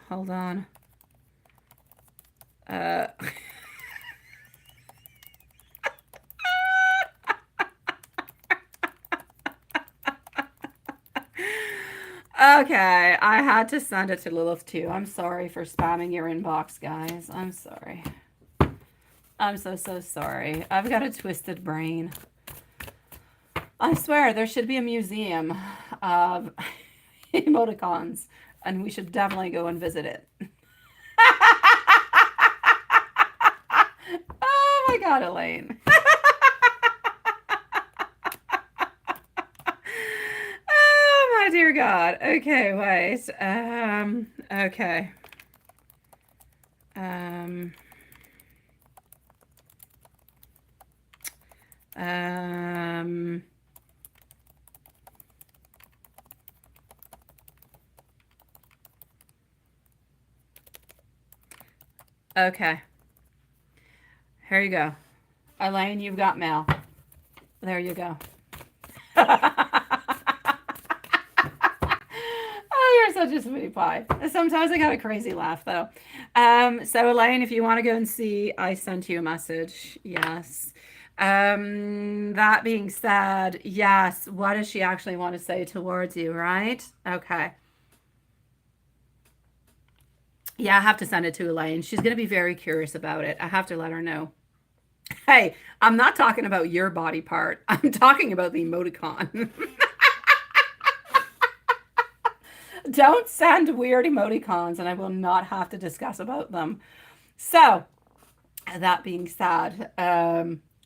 Hold on. Okay, I had to send it to Lilith too. I'm sorry for spamming your inbox, guys. I'm sorry. I'm so sorry. I've got a twisted brain. I swear, there should be a museum of emoticons, and we should definitely go and visit it. Oh my God, Elaine. Oh my dear God. Okay, wait. Okay. Okay. Here you go. Elaine, you've got mail. There you go. Oh, you're such a sweetie pie. Sometimes I got a crazy laugh, though. So, Elaine, if you want to go and see, I sent you a message. Yes. That being said, yes, what does she actually want to say towards you, right? Okay. Yeah, I have to send it to Elaine. She's going to be very curious about it. I have to let her know. Hey, I'm not talking about your body part. I'm talking about the emoticon. Don't send weird emoticons and I will not have to discuss about them. So, that being said,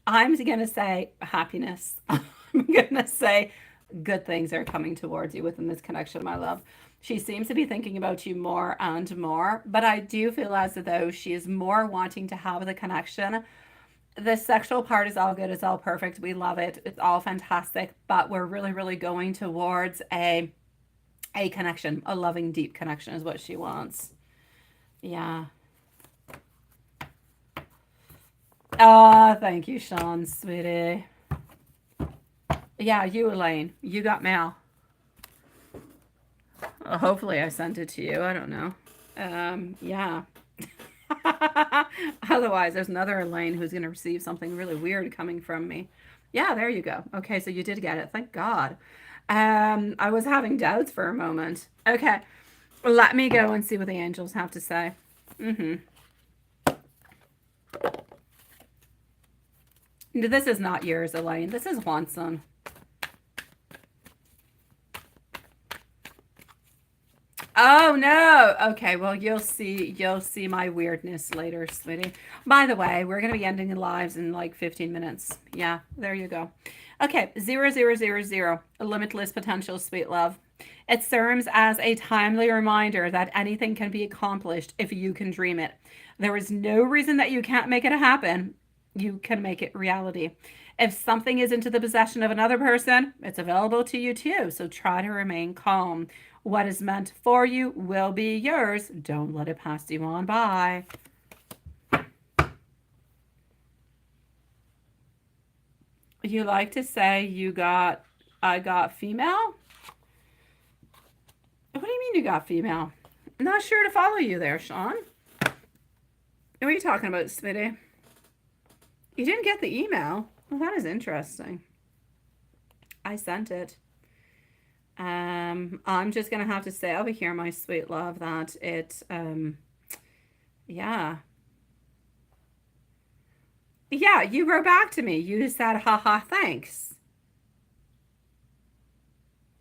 I'm going to say happiness. I'm going to say good things are coming towards you within this connection, my love. She seems to be thinking about you more and more, but I do feel as though she is more wanting to have the connection. The sexual part is all good, it's all perfect. We love it. It's all fantastic, but we're really, really going towards a connection, a loving, deep connection is what she wants. Yeah. Oh, thank you, Sean, sweetie. Yeah, you, Elaine. You got mail. Hopefully I sent it to you. I don't know. Yeah. Otherwise, there's another Elaine who's going to receive something really weird coming from me. Yeah, there you go. Okay, so you did get it. Thank God. I was having doubts for a moment. Okay, let me go and see what the angels have to say. This is not yours, Elaine. This is Juanson. Oh no. Okay, well you'll see my weirdness later, sweetie. By the way, we're gonna be ending the lives in like 15 minutes. Yeah, there you go. Okay, 0000, limitless potential, sweet love. It serves as a timely reminder that anything can be accomplished if you can dream it. There is no reason that you can't make it happen. You can make it reality. If something is into the possession of another person, it's available to you too. So try to remain calm. What is meant for you will be yours. Don't let it pass you on by. You like to say I got female? What do you mean you got female? I'm not sure to follow you there, Sean. What are you talking about, Smitty? You didn't get the email? Well, that is interesting. I sent it. I'm just gonna have to say over here, my sweet love, that yeah. Yeah, you wrote back to me. You said, haha, thanks.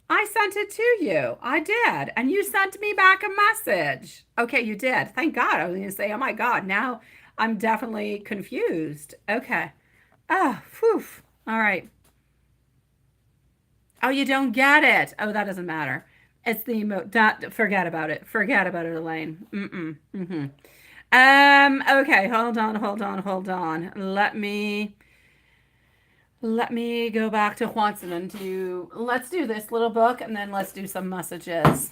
I sent it to you. I did. And you sent me back a message. Okay, you did. Thank God. I was going to say, oh my God, now I'm definitely confused. Okay. Oh, phew. All right. Oh, you don't get it. Oh, that doesn't matter. It's the forget about it. Forget about it, Elaine. Okay, hold on. Let me go back to Watson and let's do this little book and then let's do some messages.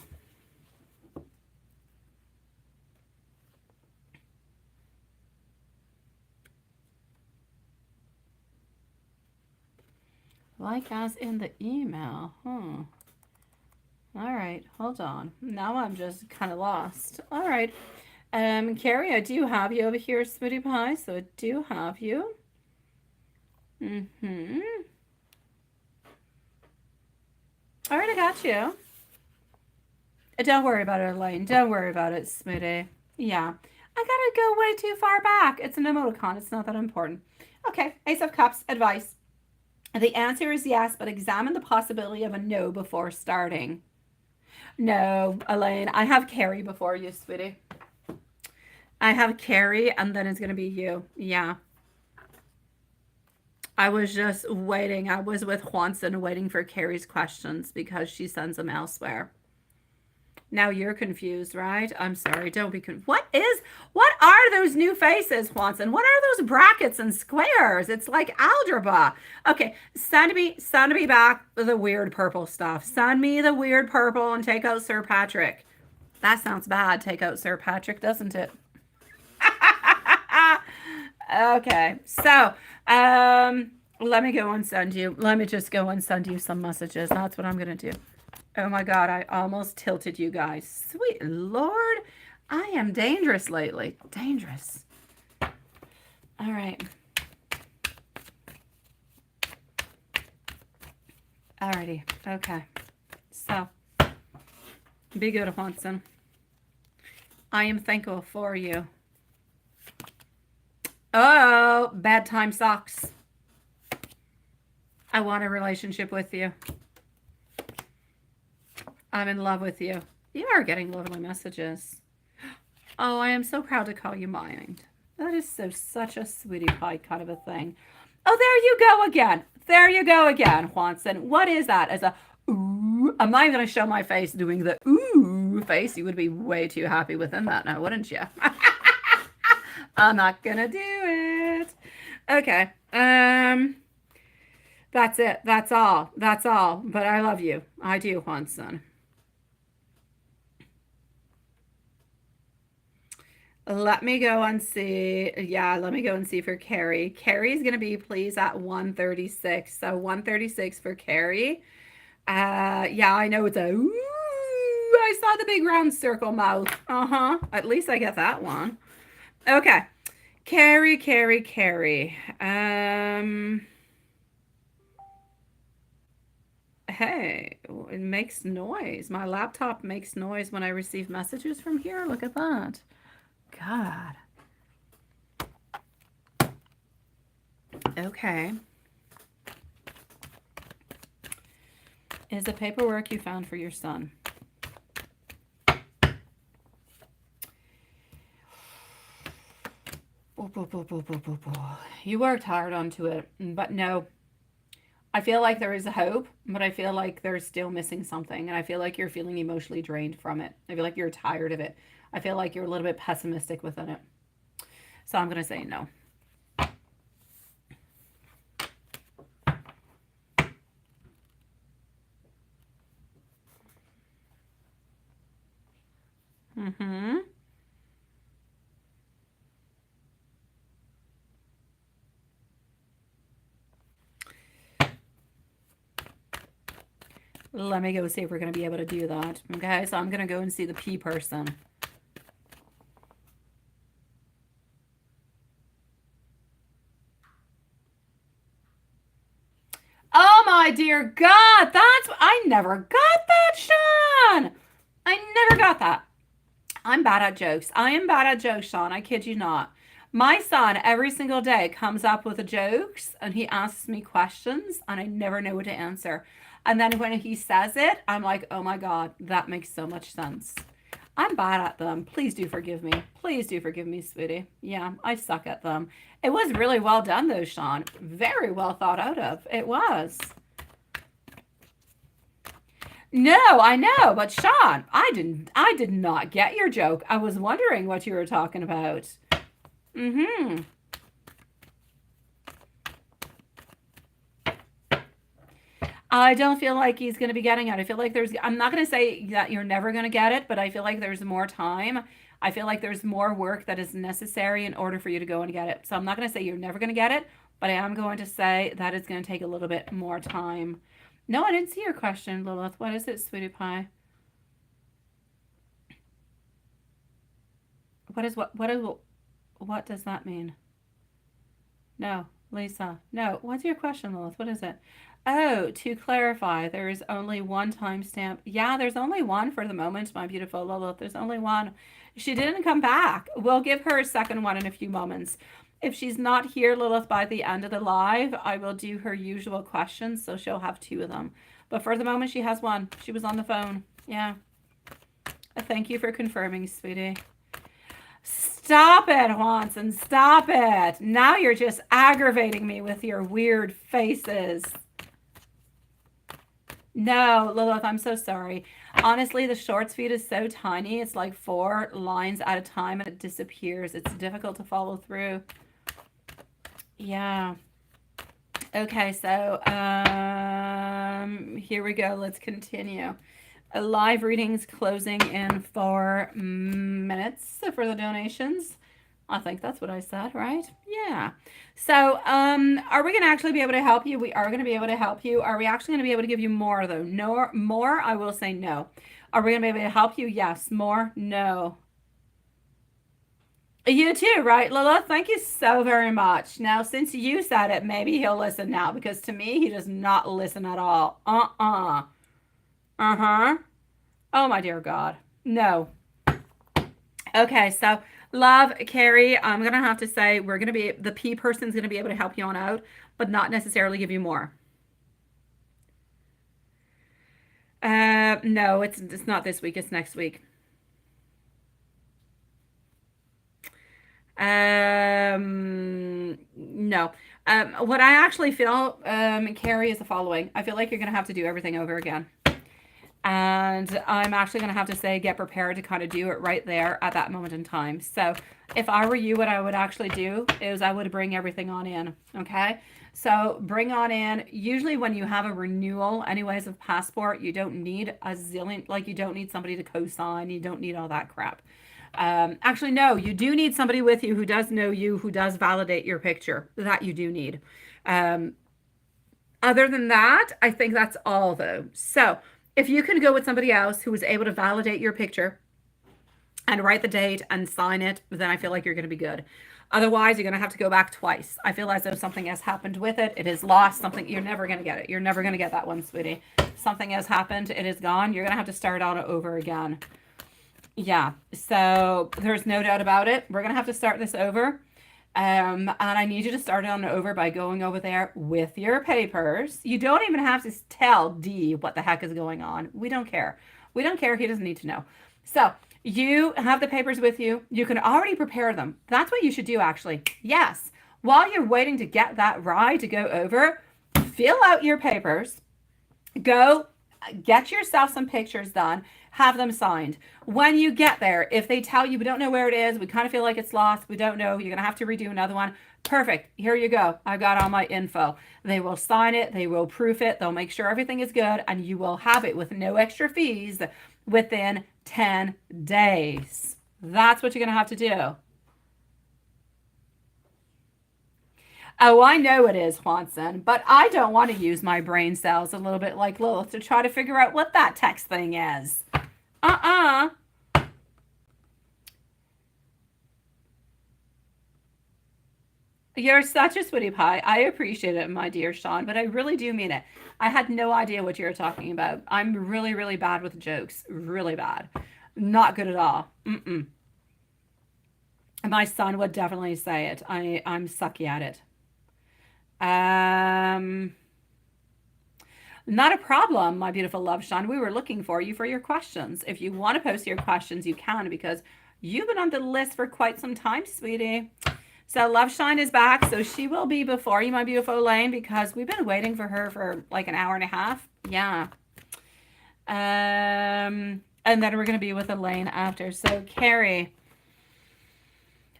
Like as in the email. All right, hold on. Now I'm just kind of lost. All right. Carrie, I do have you over here, Smitty Pie, so I do have you. All right, I got you. Don't worry about it, Elaine. Don't worry about it, Smitty. Yeah. I gotta go way too far back. It's an emoticon. It's not that important. Okay, Ace of Cups, advice. The answer is yes, but examine the possibility of a no before starting. No, Elaine, I have Carrie before you, sweetie. I have Carrie, and then it's going to be you. Yeah. I was just waiting. I was with Juanson waiting for Carrie's questions because she sends them elsewhere. Now you're confused, right? I'm sorry. Don't be confused. What are those new faces, Juanson? What are those brackets and squares? It's like algebra. Okay, send me back the weird purple stuff. Send me the weird purple and take out Sir Patrick. That sounds bad. Take out Sir Patrick, doesn't it? Okay, so let me just go and send you some messages. That's what I'm gonna do. Oh my God, I almost tilted you guys. Sweet Lord, I am dangerous lately. Dangerous. All right. Alrighty, okay. So, be good, Watson. I am thankful for you. Oh, bad time sucks. I want a relationship with you. I'm in love with you. You are getting lovely messages. Oh, I am so proud to call you mine. That is such a sweetie pie kind of a thing. Oh, there you go again. There you go again, Juanson. What is that? As a ooh, I'm not even going to show my face doing the ooh face. You would be way too happy within that now, wouldn't you? I'm not going to do it. Okay. That's it. That's all. That's all. But I love you. I do, Juanson. Let me go and see. Yeah, let me go and see for Carrie. Carrie's going to be pleased at 136. So 136 for Carrie. Yeah, I know it's a ooh. I saw the big round circle mouth. Uh-huh. At least I get that one. Okay. Carrie, Carrie, Carrie. Hey, it makes noise. My laptop makes noise when I receive messages from here. Look at that. God. Okay. Is the paperwork you found for your son? You worked hard onto it, but no. I feel like there is a hope, but I feel like there's still missing something. And I feel like you're feeling emotionally drained from it. I feel like you're tired of it. I feel like you're a little bit pessimistic within it. So I'm going to say no. Mm-hmm. Let me go see if we're going to be able to do that. Okay, so I'm going to go and see the P person. Oh my dear God, I never got that, Sean. I never got that. I'm bad at jokes. I am bad at jokes, Sean. I kid you not. My son every single day comes up with the jokes and he asks me questions and I never know what to answer. And then when he says it, I'm like, oh my God, that makes so much sense. I'm bad at them. Please do forgive me. Please do forgive me, sweetie. Yeah, I suck at them. It was really well done though, Sean. Very well thought out of. It was. No, I know, but Sean, I did not get your joke. I was wondering what you were talking about. Mm-hmm. I don't feel like he's going to be getting it. I feel like I'm not going to say that you're never going to get it, but I feel like there's more time. I feel like there's more work that is necessary in order for you to go and get it. So I'm not going to say you're never going to get it, but I am going to say that it's going to take a little bit more time. No, I didn't see your question, Lilith. What is it, sweetie pie? What does that mean? No, Lisa. No. What's your question, Lilith? What is it? Oh, to clarify, there is only one timestamp. Yeah, there's only one for the moment, my beautiful Lilith. There's only one. She didn't come back. We'll give her a second one in a few moments. If she's not here, Lilith, by the end of the live, I will do her usual questions, so she'll have two of them. But for the moment, she has one. She was on the phone. Yeah. Thank you for confirming, sweetie. Stop it, Juanson. Stop it. Now you're just aggravating me with your weird faces. No, Lilith, I'm so sorry. Honestly, the shorts feed is so tiny. It's like 4 lines at a time and it disappears. It's difficult to follow through. Yeah. Okay, so here we go. Let's continue. Live readings closing in 4 minutes for the donations. I think that's what I said, right? Yeah. So, are we going to actually be able to help you? We are going to be able to help you. Are we actually going to be able to give you more, though? No, more, I will say no. Are we going to be able to help you? Yes. More? No. You too, right, Lilith? Thank you so very much. Now, since you said it, maybe he'll listen now, because to me, he does not listen at all. Uh-uh. Uh-huh. Oh, my dear God. No. Okay, so love, Carrie, I'm going to have to say the P person's going to be able to help you on out, but not necessarily give you more. No, it's not this week. It's next week. No. What I actually feel, Carrie, is the following. I feel like you're going to have to do everything over again. And I'm actually going to have to say, get prepared to kind of do it right there at that moment in time. So if I were you, what I would actually do is I would bring everything on in. Okay. So bring on in, usually when you have a renewal anyways of passport, you don't need a zillion, like you don't need somebody to co-sign. You don't need all that crap. Actually, no, you do need somebody with you who does know you, who does validate your picture. That you do need. Other than that, I think that's all though. So if you can go with somebody else who is able to validate your picture and write the date and sign it, then I feel like you're going to be good. Otherwise, you're going to have to go back twice. I feel as though something has happened with it. It is lost. Something, you're never going to get it. You're never going to get that one, sweetie. Something has happened. It is gone. You're going to have to start all over again. Yeah. So there's no doubt about it. We're going to have to start this over. And I need you to start it on over by going over there with your papers. You don't even have to tell D what the heck is going on. We don't care. We don't care. He doesn't need to know. So you have the papers with you. You can already prepare them. That's what you should do, actually. Yes. While you're waiting to get that ride to go over, fill out your papers. Go get yourself some pictures done. Have them signed. When you get there, if they tell you, we don't know where it is, we kind of feel like it's lost, we don't know, you're going to have to redo another one. Perfect. Here you go. I got all my info. They will sign it. They will proof it. They'll make sure everything is good, and you will have it with no extra fees within 10 days. That's what you're going to have to do. Oh, I know it is, Juanson, but I don't want to use my brain cells a little bit like Lilith to try to figure out what that text thing is. You're such a sweetie pie. I appreciate it, my dear Sean, but I really do mean it. I had no idea what you were talking about. I'm really, really bad with jokes. Really bad. Not good at all. My son would definitely say it. I'm sucky at it. Not a problem, my beautiful love, Sean. We were looking for you for your questions. If you want to post your questions, you can, because you've been on the list for quite some time, sweetie. So Love Shine is back. So she will be before you, my beautiful Elaine, because we've been waiting for her for like an hour and a half. Yeah. And then we're going to be with Elaine after. So Carrie,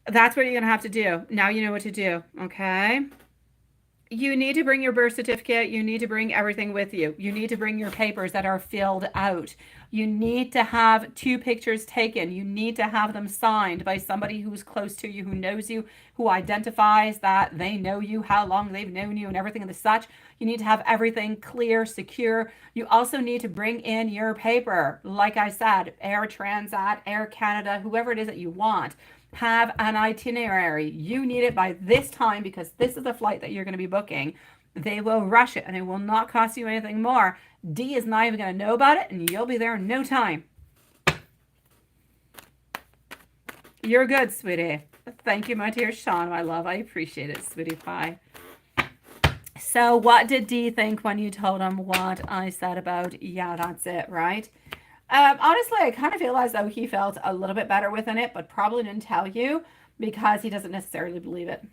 that's what you're going to have to do. Now you know what to do. Okay. You need to bring your birth certificate. You need to bring everything with you. You need to bring your papers that are filled out. You need to have 2 pictures taken. You need to have them signed by somebody who's close to you, who knows you, who identifies that they know you, how long they've known you, and everything of the such. You need to have everything clear, secure. You also need to bring in your paper. Like I said, Air Transat, Air Canada, whoever it is that you want. Have an itinerary. You need it by this time, because this is the flight that you're going to be booking. They will rush it, and it will not cost you anything more. D is not even going to know about it, and you'll be there in no time. You're good, sweetie. Thank you, my dear Sean, my love. I appreciate it, sweetie pie. So what did D think when you told him what I said about, yeah, that's it, right? Honestly, I kind of feel as though he felt a little bit better within it, but probably didn't tell you because he doesn't necessarily believe it.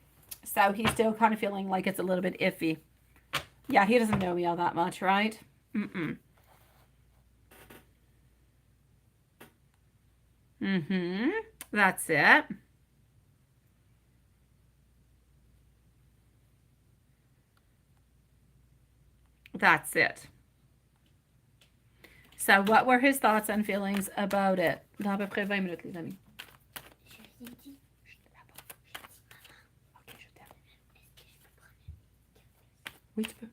So he's still kind of feeling like it's a little bit iffy. Yeah, he doesn't know me all that much, right? That's it. That's it. So what were his thoughts and feelings about it? Dans à peu près 20 minutes, les amis. Ok, je t'aime. Oui, tu peux.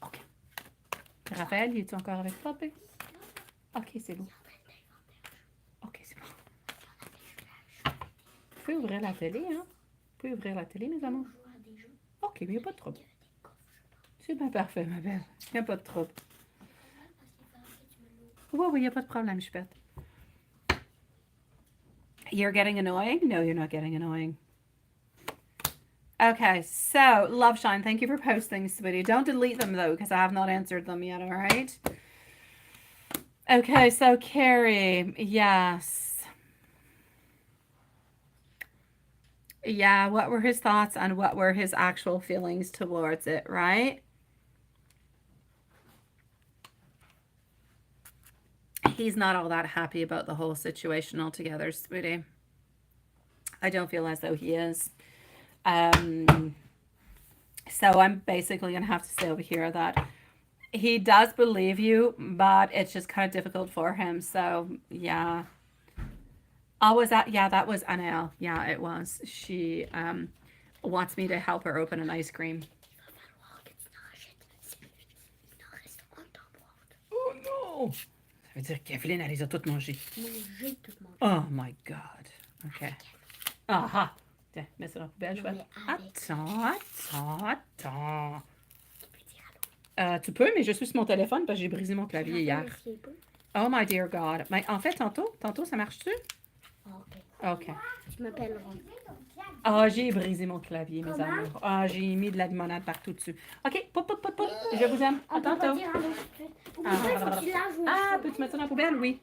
Ok. Raphaël, es-tu encore avec toi, bé? Ok, c'est bon. Ok, c'est bon. Vous pouvez ouvrir la télé, hein? Vous pouvez ouvrir la télé, mes amours? Ok, mais il n'y a pas de trouble. C'est bien parfait, ma belle. Il n'y a pas de trouble. Oui, il n'y a pas de problème, je pète. You're getting annoying? No, you're not getting annoying. Okay, so, Love Shine, thank you for posting, sweetie. Don't delete them, though, because I have not answered them yet, all right? Okay, so, Carrie, yes. Yeah, what were his thoughts and what were his actual feelings towards it, right? He's not all that happy about the whole situation altogether, sweetie. I don't feel as though he is. Um, so I'm basically going to have to say over here that he does believe you, but it's just kind of difficult for him. So, yeah. Oh, was that? Yeah, that was Anel. Yeah, it was. She wants me to help her open an ice cream. Oh no! Ça veut dire qu'Evelyn, elle les a toutes mangées. Oh my god. Ok. Ah ah! Tiens, mets ça dans la poubelle, je vais. Attends. Tu peux, mais je suis sur mon téléphone parce que j'ai brisé mon clavier hier. Oh my dear God. Mais en fait, tantôt, ça marche-tu? Ok. Je m'appelle Ron. Ah, j'ai brisé mon clavier, mes amours. Ah, j'ai mis de la limonade partout dessus. Ok, pop. Je vous aime. À tantôt. Ah, peux-tu mettre ça dans la poubelle? Oui.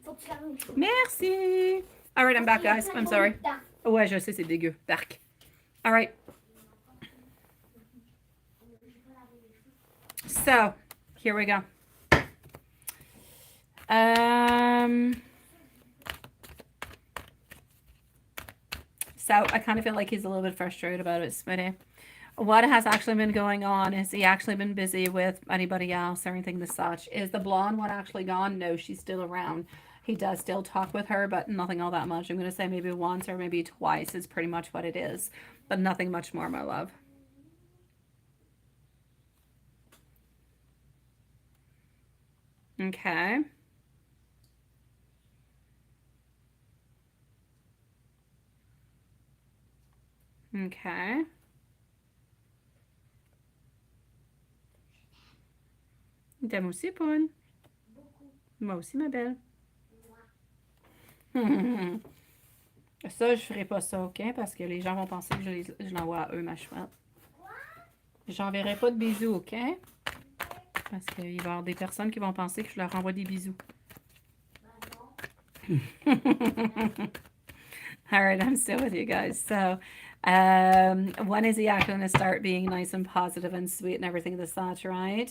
Merci. All right, I'm back, guys. I'm sorry. Ouais, je sais, c'est dégueu. Dark. All right. So, here we go. So I kind of feel like he's a little bit frustrated about it, sweetie. What has actually been going on? Has he actually been busy with anybody else or anything as such? Is the blonde one actually gone? No, she's still around. He does still talk with her, but nothing all that much. I'm going to say maybe once or maybe twice is pretty much what it is, but nothing much more, my love. Okay. Okay. T'aimes aussi, Poune? Moi aussi, ma belle. Ça, je ferai pas ça, OK? Parce que les gens vont penser que je l'envoie à eux, ma chouette. J'enverrai pas de bisous, OK? Parce qu'il va y avoir des personnes qui vont penser que je leur envoie des bisous. All right, I'm still with you guys. So, when is he actually going to start being nice and positive and sweet and everything of the such, right?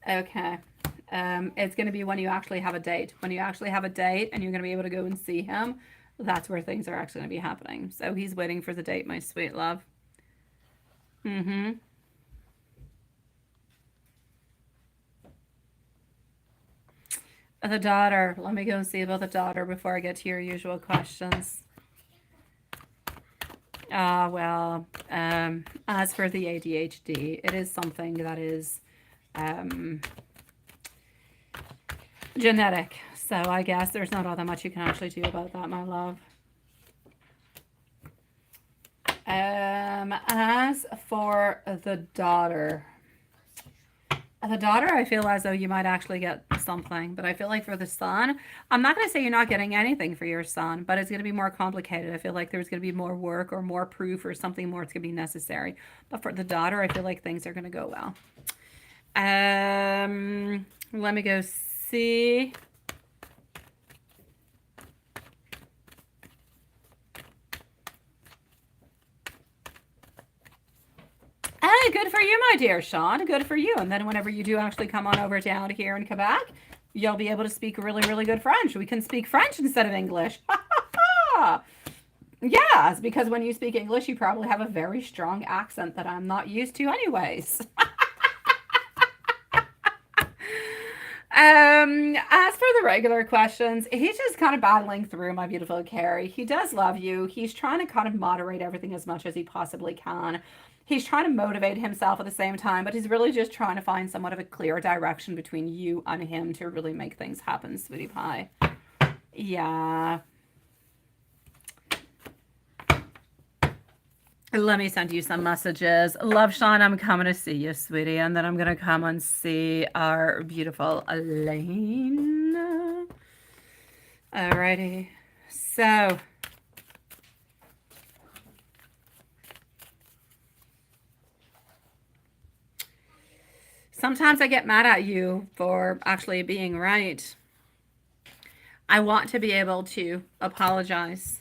Okay. It's going to be when you actually have a date. When you actually have a date and you're going to be able to go and see him, that's where things are actually going to be happening. So he's waiting for the date, my sweet love. Mm-hmm. The daughter. Let me go and see about the daughter before I get to your usual questions. Well, as for the ADHD, it is something that is genetic. So I guess there's not all that much you can actually do about that, my love. As for the daughter, I feel as though you might actually get something, but I feel like for the son, I'm not going to say you're not getting anything for your son, but it's going to be more complicated. I feel like there's going to be more work or more proof or something more that's going to be necessary. But for the daughter, I feel like things are going to go well. Let me go see. Hey, good for you, my dear Sean. Good for you. And then whenever you do actually come on over down here in Quebec, you'll be able to speak really, really good French. We can speak French instead of English. Yes, because when you speak English, you probably have a very strong accent that I'm not used to anyways. As for the regular questions, he's just kind of battling through, my beautiful Carrie. He does love you. He's trying to kind of moderate everything as much as he possibly can. He's trying to motivate himself at the same time, but he's really just trying to find somewhat of a clear direction between you and him to really make things happen, sweetie pie. Yeah. Let me send you some messages. Love, Sean, I'm coming to see you, sweetie. And then I'm going to come and see our beautiful Elaine. Alrighty. So, sometimes I get mad at you for actually being right. I want to be able to apologize.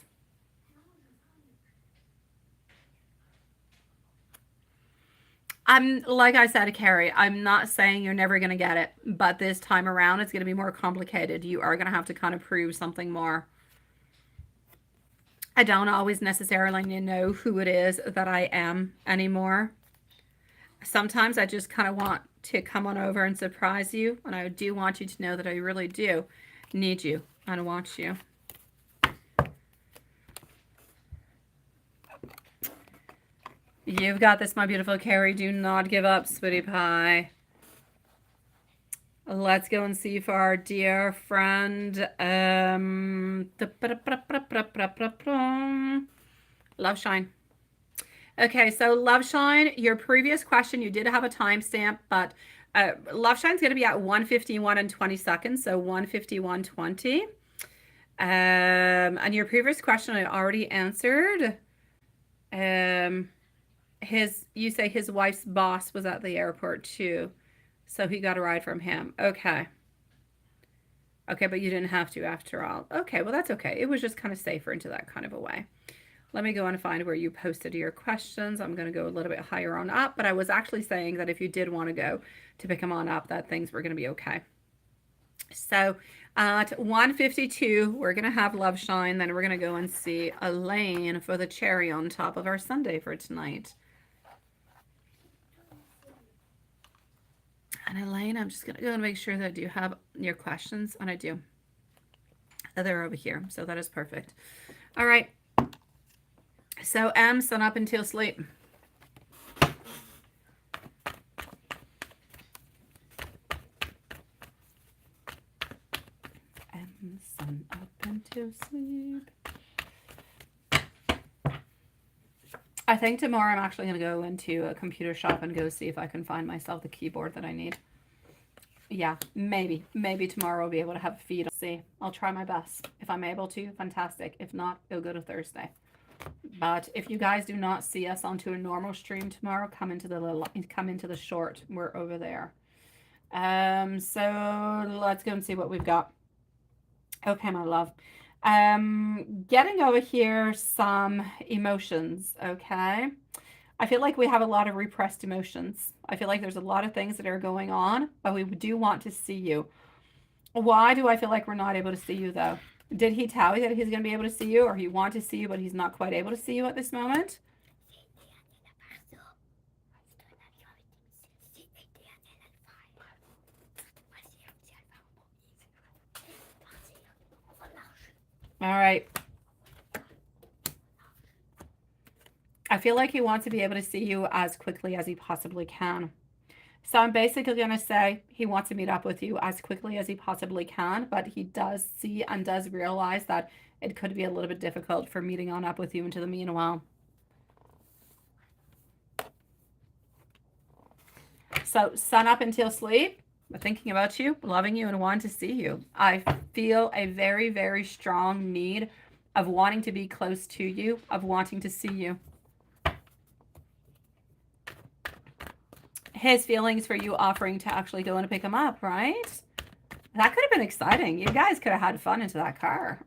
I'm, like I said, Carrie, I'm not saying you're never going to get it, but this time around it's going to be more complicated. You are going to have to kind of prove something more. I don't always necessarily know who it is that I am anymore. Sometimes I just kind of want to come on over and surprise you, and I do want you to know that I really do need you and want you. You've got this, my beautiful Carrie. Do not give up, sweetie pie. Let's go and see for our dear friend. Love Shine. Okay, so Love Shine, your previous question, you did have a timestamp, but Love Shine's going to be at 1:51 and 20 seconds, so 1:51:20. And your previous question I already answered. You say his wife's boss was at the airport too, so he got a ride from him. Okay. Okay, but you didn't have to after all. Okay, well that's okay. It was just kind of safer into that kind of a way. Let me go and find where you posted your questions. I'm going to go a little bit higher on up, but I was actually saying that if you did want to go to pick them on up, that things were going to be okay. So at 1:52, we're going to have Love Shine. Then we're going to go and see Elaine for the cherry on top of our Sunday for tonight. And Elaine, I'm just going to go and make sure that I do have your questions. And I do. They're over here. So that is perfect. All right. So M, sun up until sleep. M, sun up until sleep. I think tomorrow I'm actually going to go into a computer shop and go see if I can find myself the keyboard that I need. Yeah, maybe tomorrow I'll be able to have a feed. See, I'll try my best. If I'm able to, fantastic. If not, it'll go to Thursday. But if you guys do not see us onto a normal stream tomorrow, come into the short. We're over there. So let's go and see what we've got. Okay, my love. Getting over here some emotions, okay? I feel like we have a lot of repressed emotions. I feel like there's a lot of things that are going on, but we do want to see you. Why do I feel like we're not able to see you, though? Did he tell you that he's going to be able to see you, or he wants to see you, but he's not quite able to see you at this moment? All right. I feel like he wants to be able to see you as quickly as he possibly can. So I'm basically going to say he wants to meet up with you as quickly as he possibly can, but he does see and does realize that it could be a little bit difficult for meeting on up with you into the meanwhile. So sun up until sleep, thinking about you, loving you, and wanting to see you. I feel a very, very strong need of wanting to be close to you, of wanting to see you. His feelings for you offering to actually go and pick him up, right? That could have been exciting. You guys could have had fun into that car.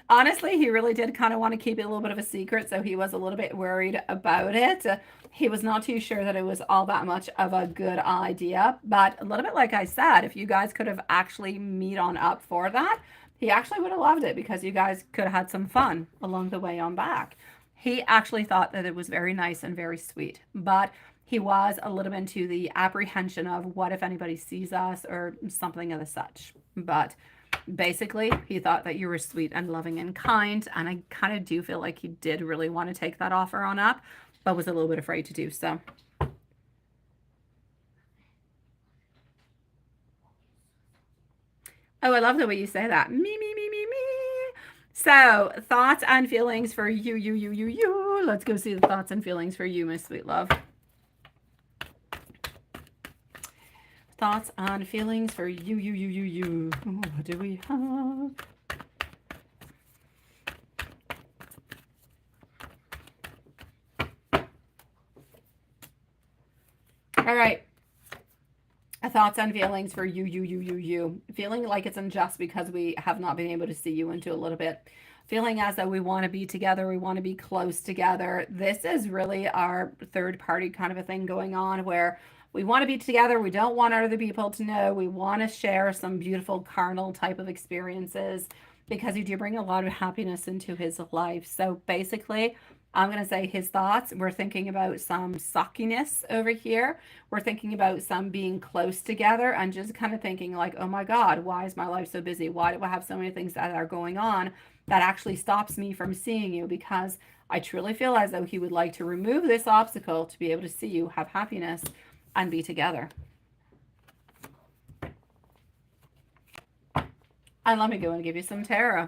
Honestly, he really did kind of want to keep it a little bit of a secret, so he was a little bit worried about it. He was not too sure that it was all that much of a good idea, but a little bit like I said, if you guys could have actually meet on up for that, he actually would have loved it because you guys could have had some fun along the way on back. He actually thought that it was very nice and very sweet, but he was a little bit into the apprehension of what if anybody sees us or something of the such. But basically, he thought that you were sweet and loving and kind, and I kind of do feel like he did really want to take that offer on up, but was a little bit afraid to do so. Oh, I love the way you say that. Me, me, me, me, me. So, thoughts and feelings for you. Let's go see the thoughts and feelings for you, my sweet love. Thoughts and feelings for you. What do we have? All right. thoughts and feelings for you. Feeling like it's unjust because we have not been able to see you into a little bit. Feeling as though we want to be together, we want to be close together. This is really our third party kind of a thing going on where we want to be together. We don't want other people to know. We want to share some beautiful carnal type of experiences because you do bring a lot of happiness into his life. So basically, I'm going to say his thoughts. We're thinking about some suckiness over here. We're thinking about some being close together and just kind of thinking like, oh my God, why is my life so busy? Why do I have so many things that are going on that actually stops me from seeing you? Because I truly feel as though he would like to remove this obstacle to be able to see you, have happiness, and be together. And let me go and give you some tarot.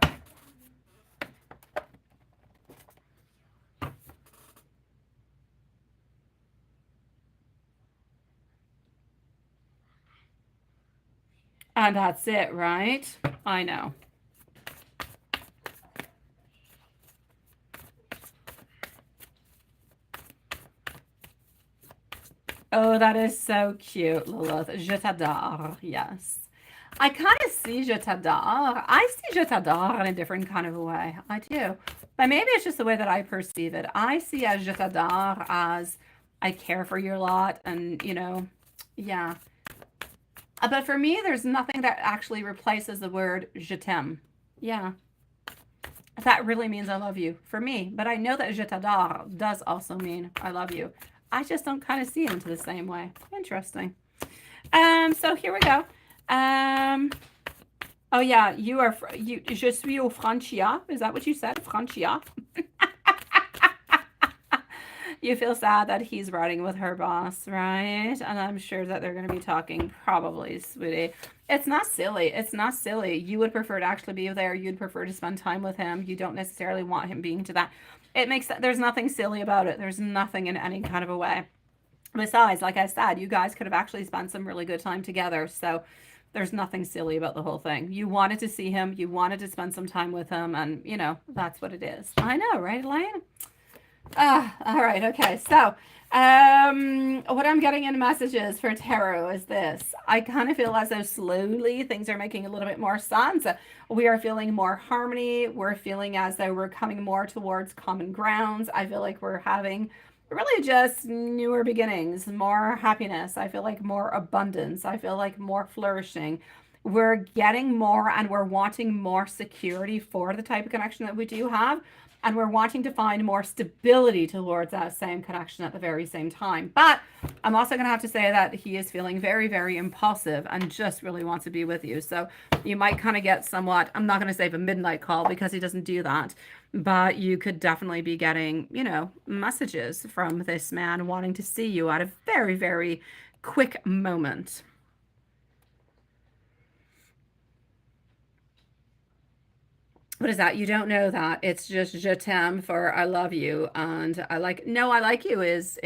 And that's it, right? I know. Oh, that is so cute, Lilith. Je t'adore. Yes. I kind of see je t'adore. I see je t'adore in a different kind of a way. I do. But maybe it's just the way that I perceive it. I see as je t'adore as I care for you a lot and, yeah. But for me, there's nothing that actually replaces the word je t'aime. Yeah. That really means I love you for me. But I know that je t'adore does also mean I love you. I just don't kind of see it into the same way. Interesting. So here we go. Oh yeah, je suis au Francia. Is that what you said? Francia. You feel sad that he's riding with her boss, right? And I'm sure that they're going to be talking probably, sweetie. It's not silly. It's not silly. You would prefer to actually be there. You'd prefer to spend time with him. You don't necessarily want him being to that. There's nothing silly about it. There's nothing in any kind of a way. Besides, like I said, you guys could have actually spent some really good time together. So there's nothing silly about the whole thing. You wanted to see him. You wanted to spend some time with him. And, that's what it is. I know, right, Elaine? All right. Okay. So, what I'm getting in messages for tarot is this. I kind of feel as though slowly things are making a little bit more sense. We are feeling more harmony. We're feeling as though we're coming more towards common grounds. I feel like we're having really just newer beginnings, more happiness. I feel like more abundance. I feel like more flourishing. We're getting more and we're wanting more security for the type of connection that we do have. And we're wanting to find more stability towards that same connection at the very same time. But I'm also going to have to say that he is feeling very, very impulsive and just really wants to be with you. So you might kind of get somewhat, I'm not going to say a midnight call because he doesn't do that. But you could definitely be getting, messages from this man wanting to see you at a very, very quick moment. What is that? You don't know that. It's just je t'aime for I love you. And I like you is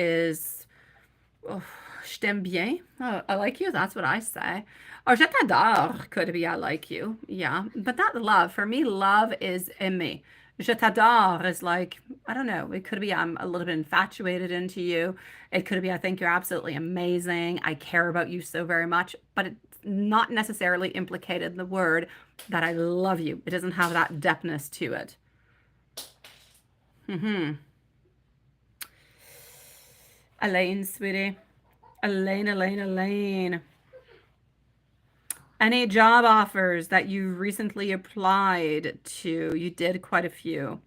oh, je t'aime bien. Oh, I like you. That's what I say. Or je t'adore could be I like you. Yeah. But that love, for me, love is aimer. Je t'adore is like, I don't know. It could be I'm a little bit infatuated into you. It could be I think you're absolutely amazing. I care about you so very much. But it's not necessarily implicated in the word that I love you. It doesn't have that depthness to it. Elaine, sweetie. Elaine. Any job offers that you recently applied to? You did quite a few.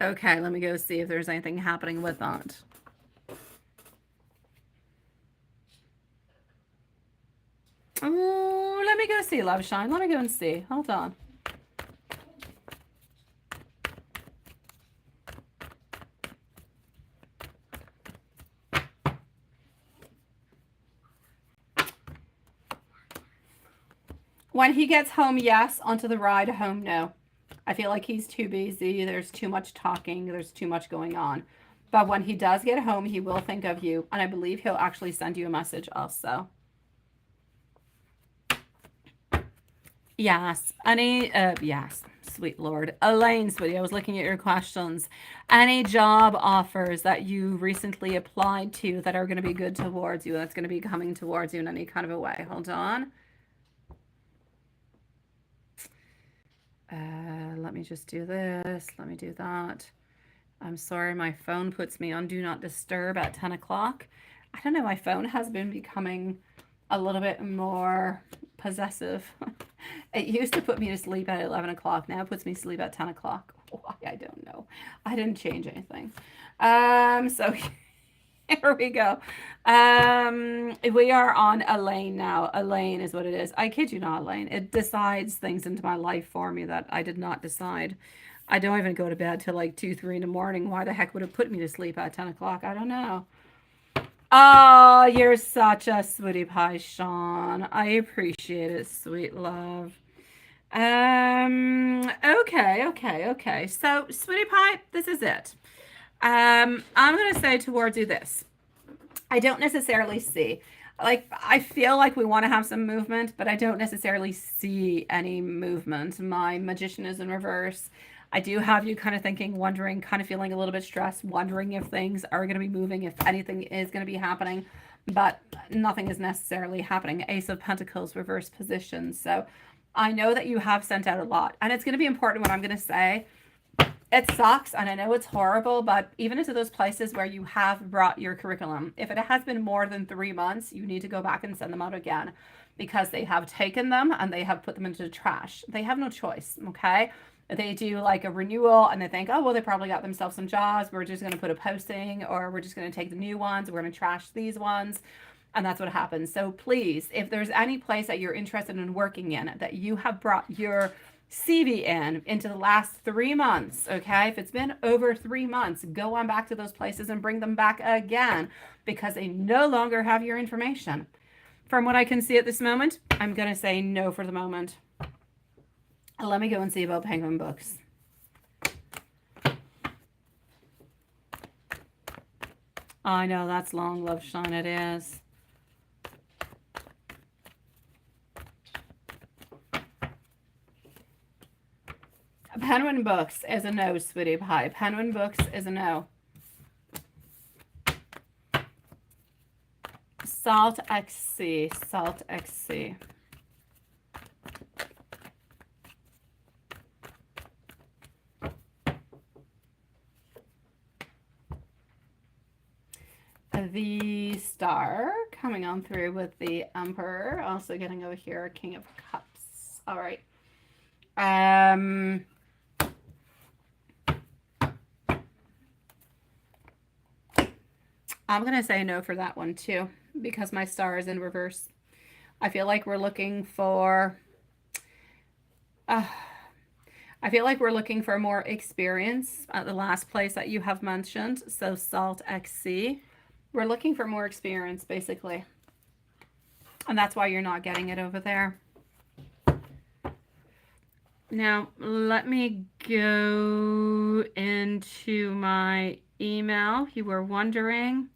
Okay, let me go see if there's anything happening with that. Oh, let me go see, Love Shine. Let me go and see. Hold on. When he gets home, yes. Onto the ride home, no. I feel like he's too busy. There's too much talking. There's too much going on. But when he does get home, he will think of you. And I believe he'll actually send you a message also. Yes. Yes. Sweet Lord. Elaine, sweetie, I was looking at your questions. Any job offers that you recently applied to that are going to be good towards you, that's going to be coming towards you in any kind of a way? Hold on. Let me just do this. Let me do that. I'm sorry, my phone puts me on do not disturb at 10 o'clock. I don't know, my phone has been becoming a little bit more possessive. It used to put me to sleep at 11 o'clock. Now it puts me to sleep at 10 o'clock. Why? I don't know. I didn't change anything. So here we go. We are on Elaine now. Elaine is what it is. I kid you not, Elaine. It decides things into my life for me that I did not decide. I don't even go to bed till like 2, 3 in the morning. Why the heck would it put me to sleep at 10 o'clock? I don't know. Oh, you're such a sweetie pie, Sean. I appreciate it, sweet love. Okay. So, sweetie pie, this is it. I'm gonna say towards you this. I don't necessarily see. Like, I feel like we want to have some movement, but I don't necessarily see any movement. My magician is in reverse. I do have you kind of thinking, wondering, kind of feeling a little bit stressed, wondering if things are going to be moving, if anything is going to be happening, but nothing is necessarily happening. Ace of Pentacles, reverse position. So I know that you have sent out a lot, and it's going to be important what I'm going to say. It sucks, and I know it's horrible, but even into those places where you have brought your curriculum, if it has been more than 3 months, you need to go back and send them out again, because they have taken them and they have put them into the trash. They have no choice, okay? They do like a renewal and they think, oh, well, they probably got themselves some jobs. We're just going to put a posting, or we're just going to take the new ones. We're going to trash these ones. And that's what happens. So please, if there's any place that you're interested in working in, that you have brought your CV into the last 3 months, okay? If it's been over 3 months, go on back to those places and bring them back again, because they no longer have your information. From what I can see at this moment, I'm going to say no for the moment. Let me go and see about Penguin Books. I know, that's long, love, Sean, it is. Penguin Books is a no, sweetie pie. Penguin Books is a no. Salt XC, Salt XC. The Star coming on through with the Emperor. Also getting over here, King of Cups. All right. I'm going to say no for that one too, because my star is in reverse. I feel like we're looking for more experience at the last place that you have mentioned. So Salt XC. We're looking for more experience, basically. And that's why you're not getting it over there. Now, let me go into my email. You were wondering,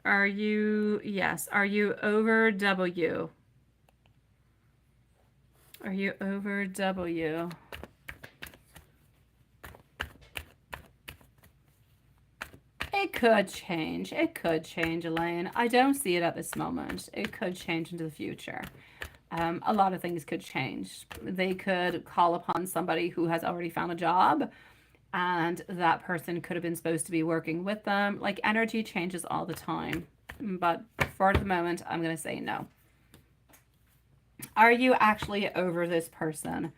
are you over W? Are you over W? It could change. It could change, Elaine. I don't see it at this moment. It could change into the future. A lot of things could change. They could call upon somebody who has already found a job, and that person could have been supposed to be working with them. Like, energy changes all the time. But for the moment, I'm going to say no. Are you actually over this person?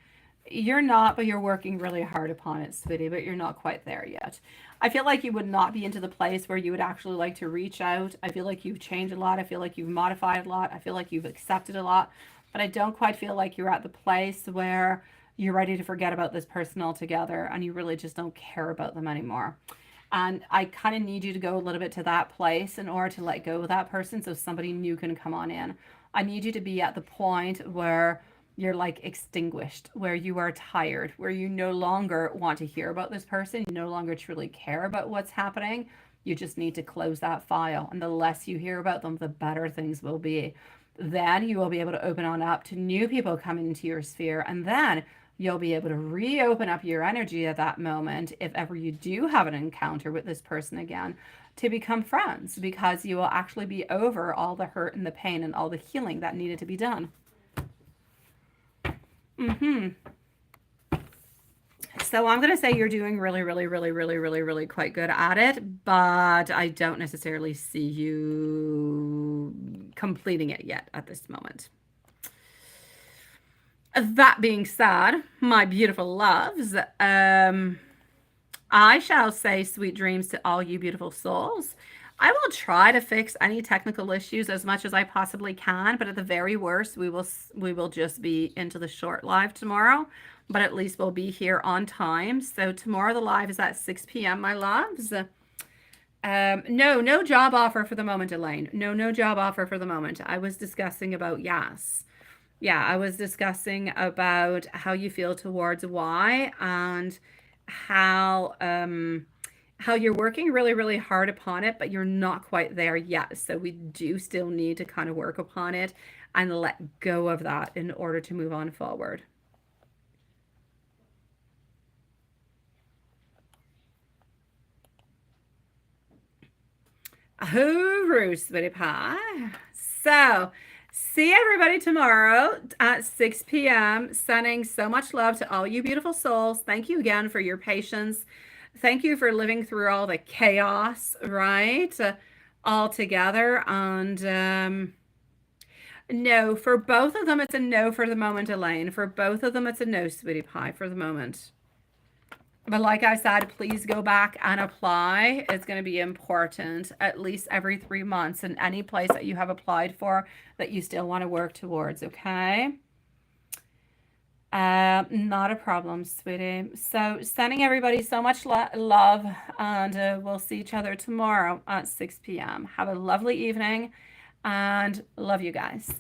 You're not, but you're working really hard upon it, sweetie, but you're not quite there yet. I feel like you would not be into the place where you would actually like to reach out. I feel like you've changed a lot. I feel like you've modified a lot. I feel like you've accepted a lot, but I don't quite feel like you're at the place where you're ready to forget about this person altogether and you really just don't care about them anymore. And I kind of need you to go a little bit to that place in order to let go of that person so somebody new can come on in. I need you to be at the point where you're like extinguished, where you are tired, where you no longer want to hear about this person. You no longer truly care about what's happening. You just need to close that file. And the less you hear about them, the better things will be. Then you will be able to open on up to new people coming into your sphere. And then you'll be able to reopen up your energy at that moment, if ever you do have an encounter with this person again, to become friends, because you will actually be over all the hurt and the pain and all the healing that needed to be done. So I'm going to say you're doing really, really, really, really, really, really quite good at it, but I don't necessarily see you completing it yet at this moment. That being said, my beautiful loves, I shall say sweet dreams to all you beautiful souls. I will try to fix any technical issues as much as I possibly can, but at the very worst, we will just be into the short live tomorrow, but at least we'll be here on time. So tomorrow the live is at 6 p.m., my loves. No job offer for the moment, Elaine. No job offer for the moment. I was discussing about yes. Yeah, I was discussing about how you feel towards why, and how you're working really, really hard upon it, but you're not quite there yet. So we do still need to kind of work upon it and let go of that in order to move on forward. Hooroo, sweetie pie. So, see everybody tomorrow at 6 p.m. Sending so much love to all you beautiful souls. Thank you again for your patience. Thank you for living through all the chaos, right? All together. And no, for both of them, it's a no for the moment, Elaine. For both of them, it's a no, sweetie pie, for the moment. But like I said, please go back and apply. It's going to be important at least every 3 months in any place that you have applied for that you still want to work towards, okay? Not a problem, sweetie. So sending everybody so much love, and we'll see each other tomorrow at 6 p.m. Have a lovely evening and love you guys.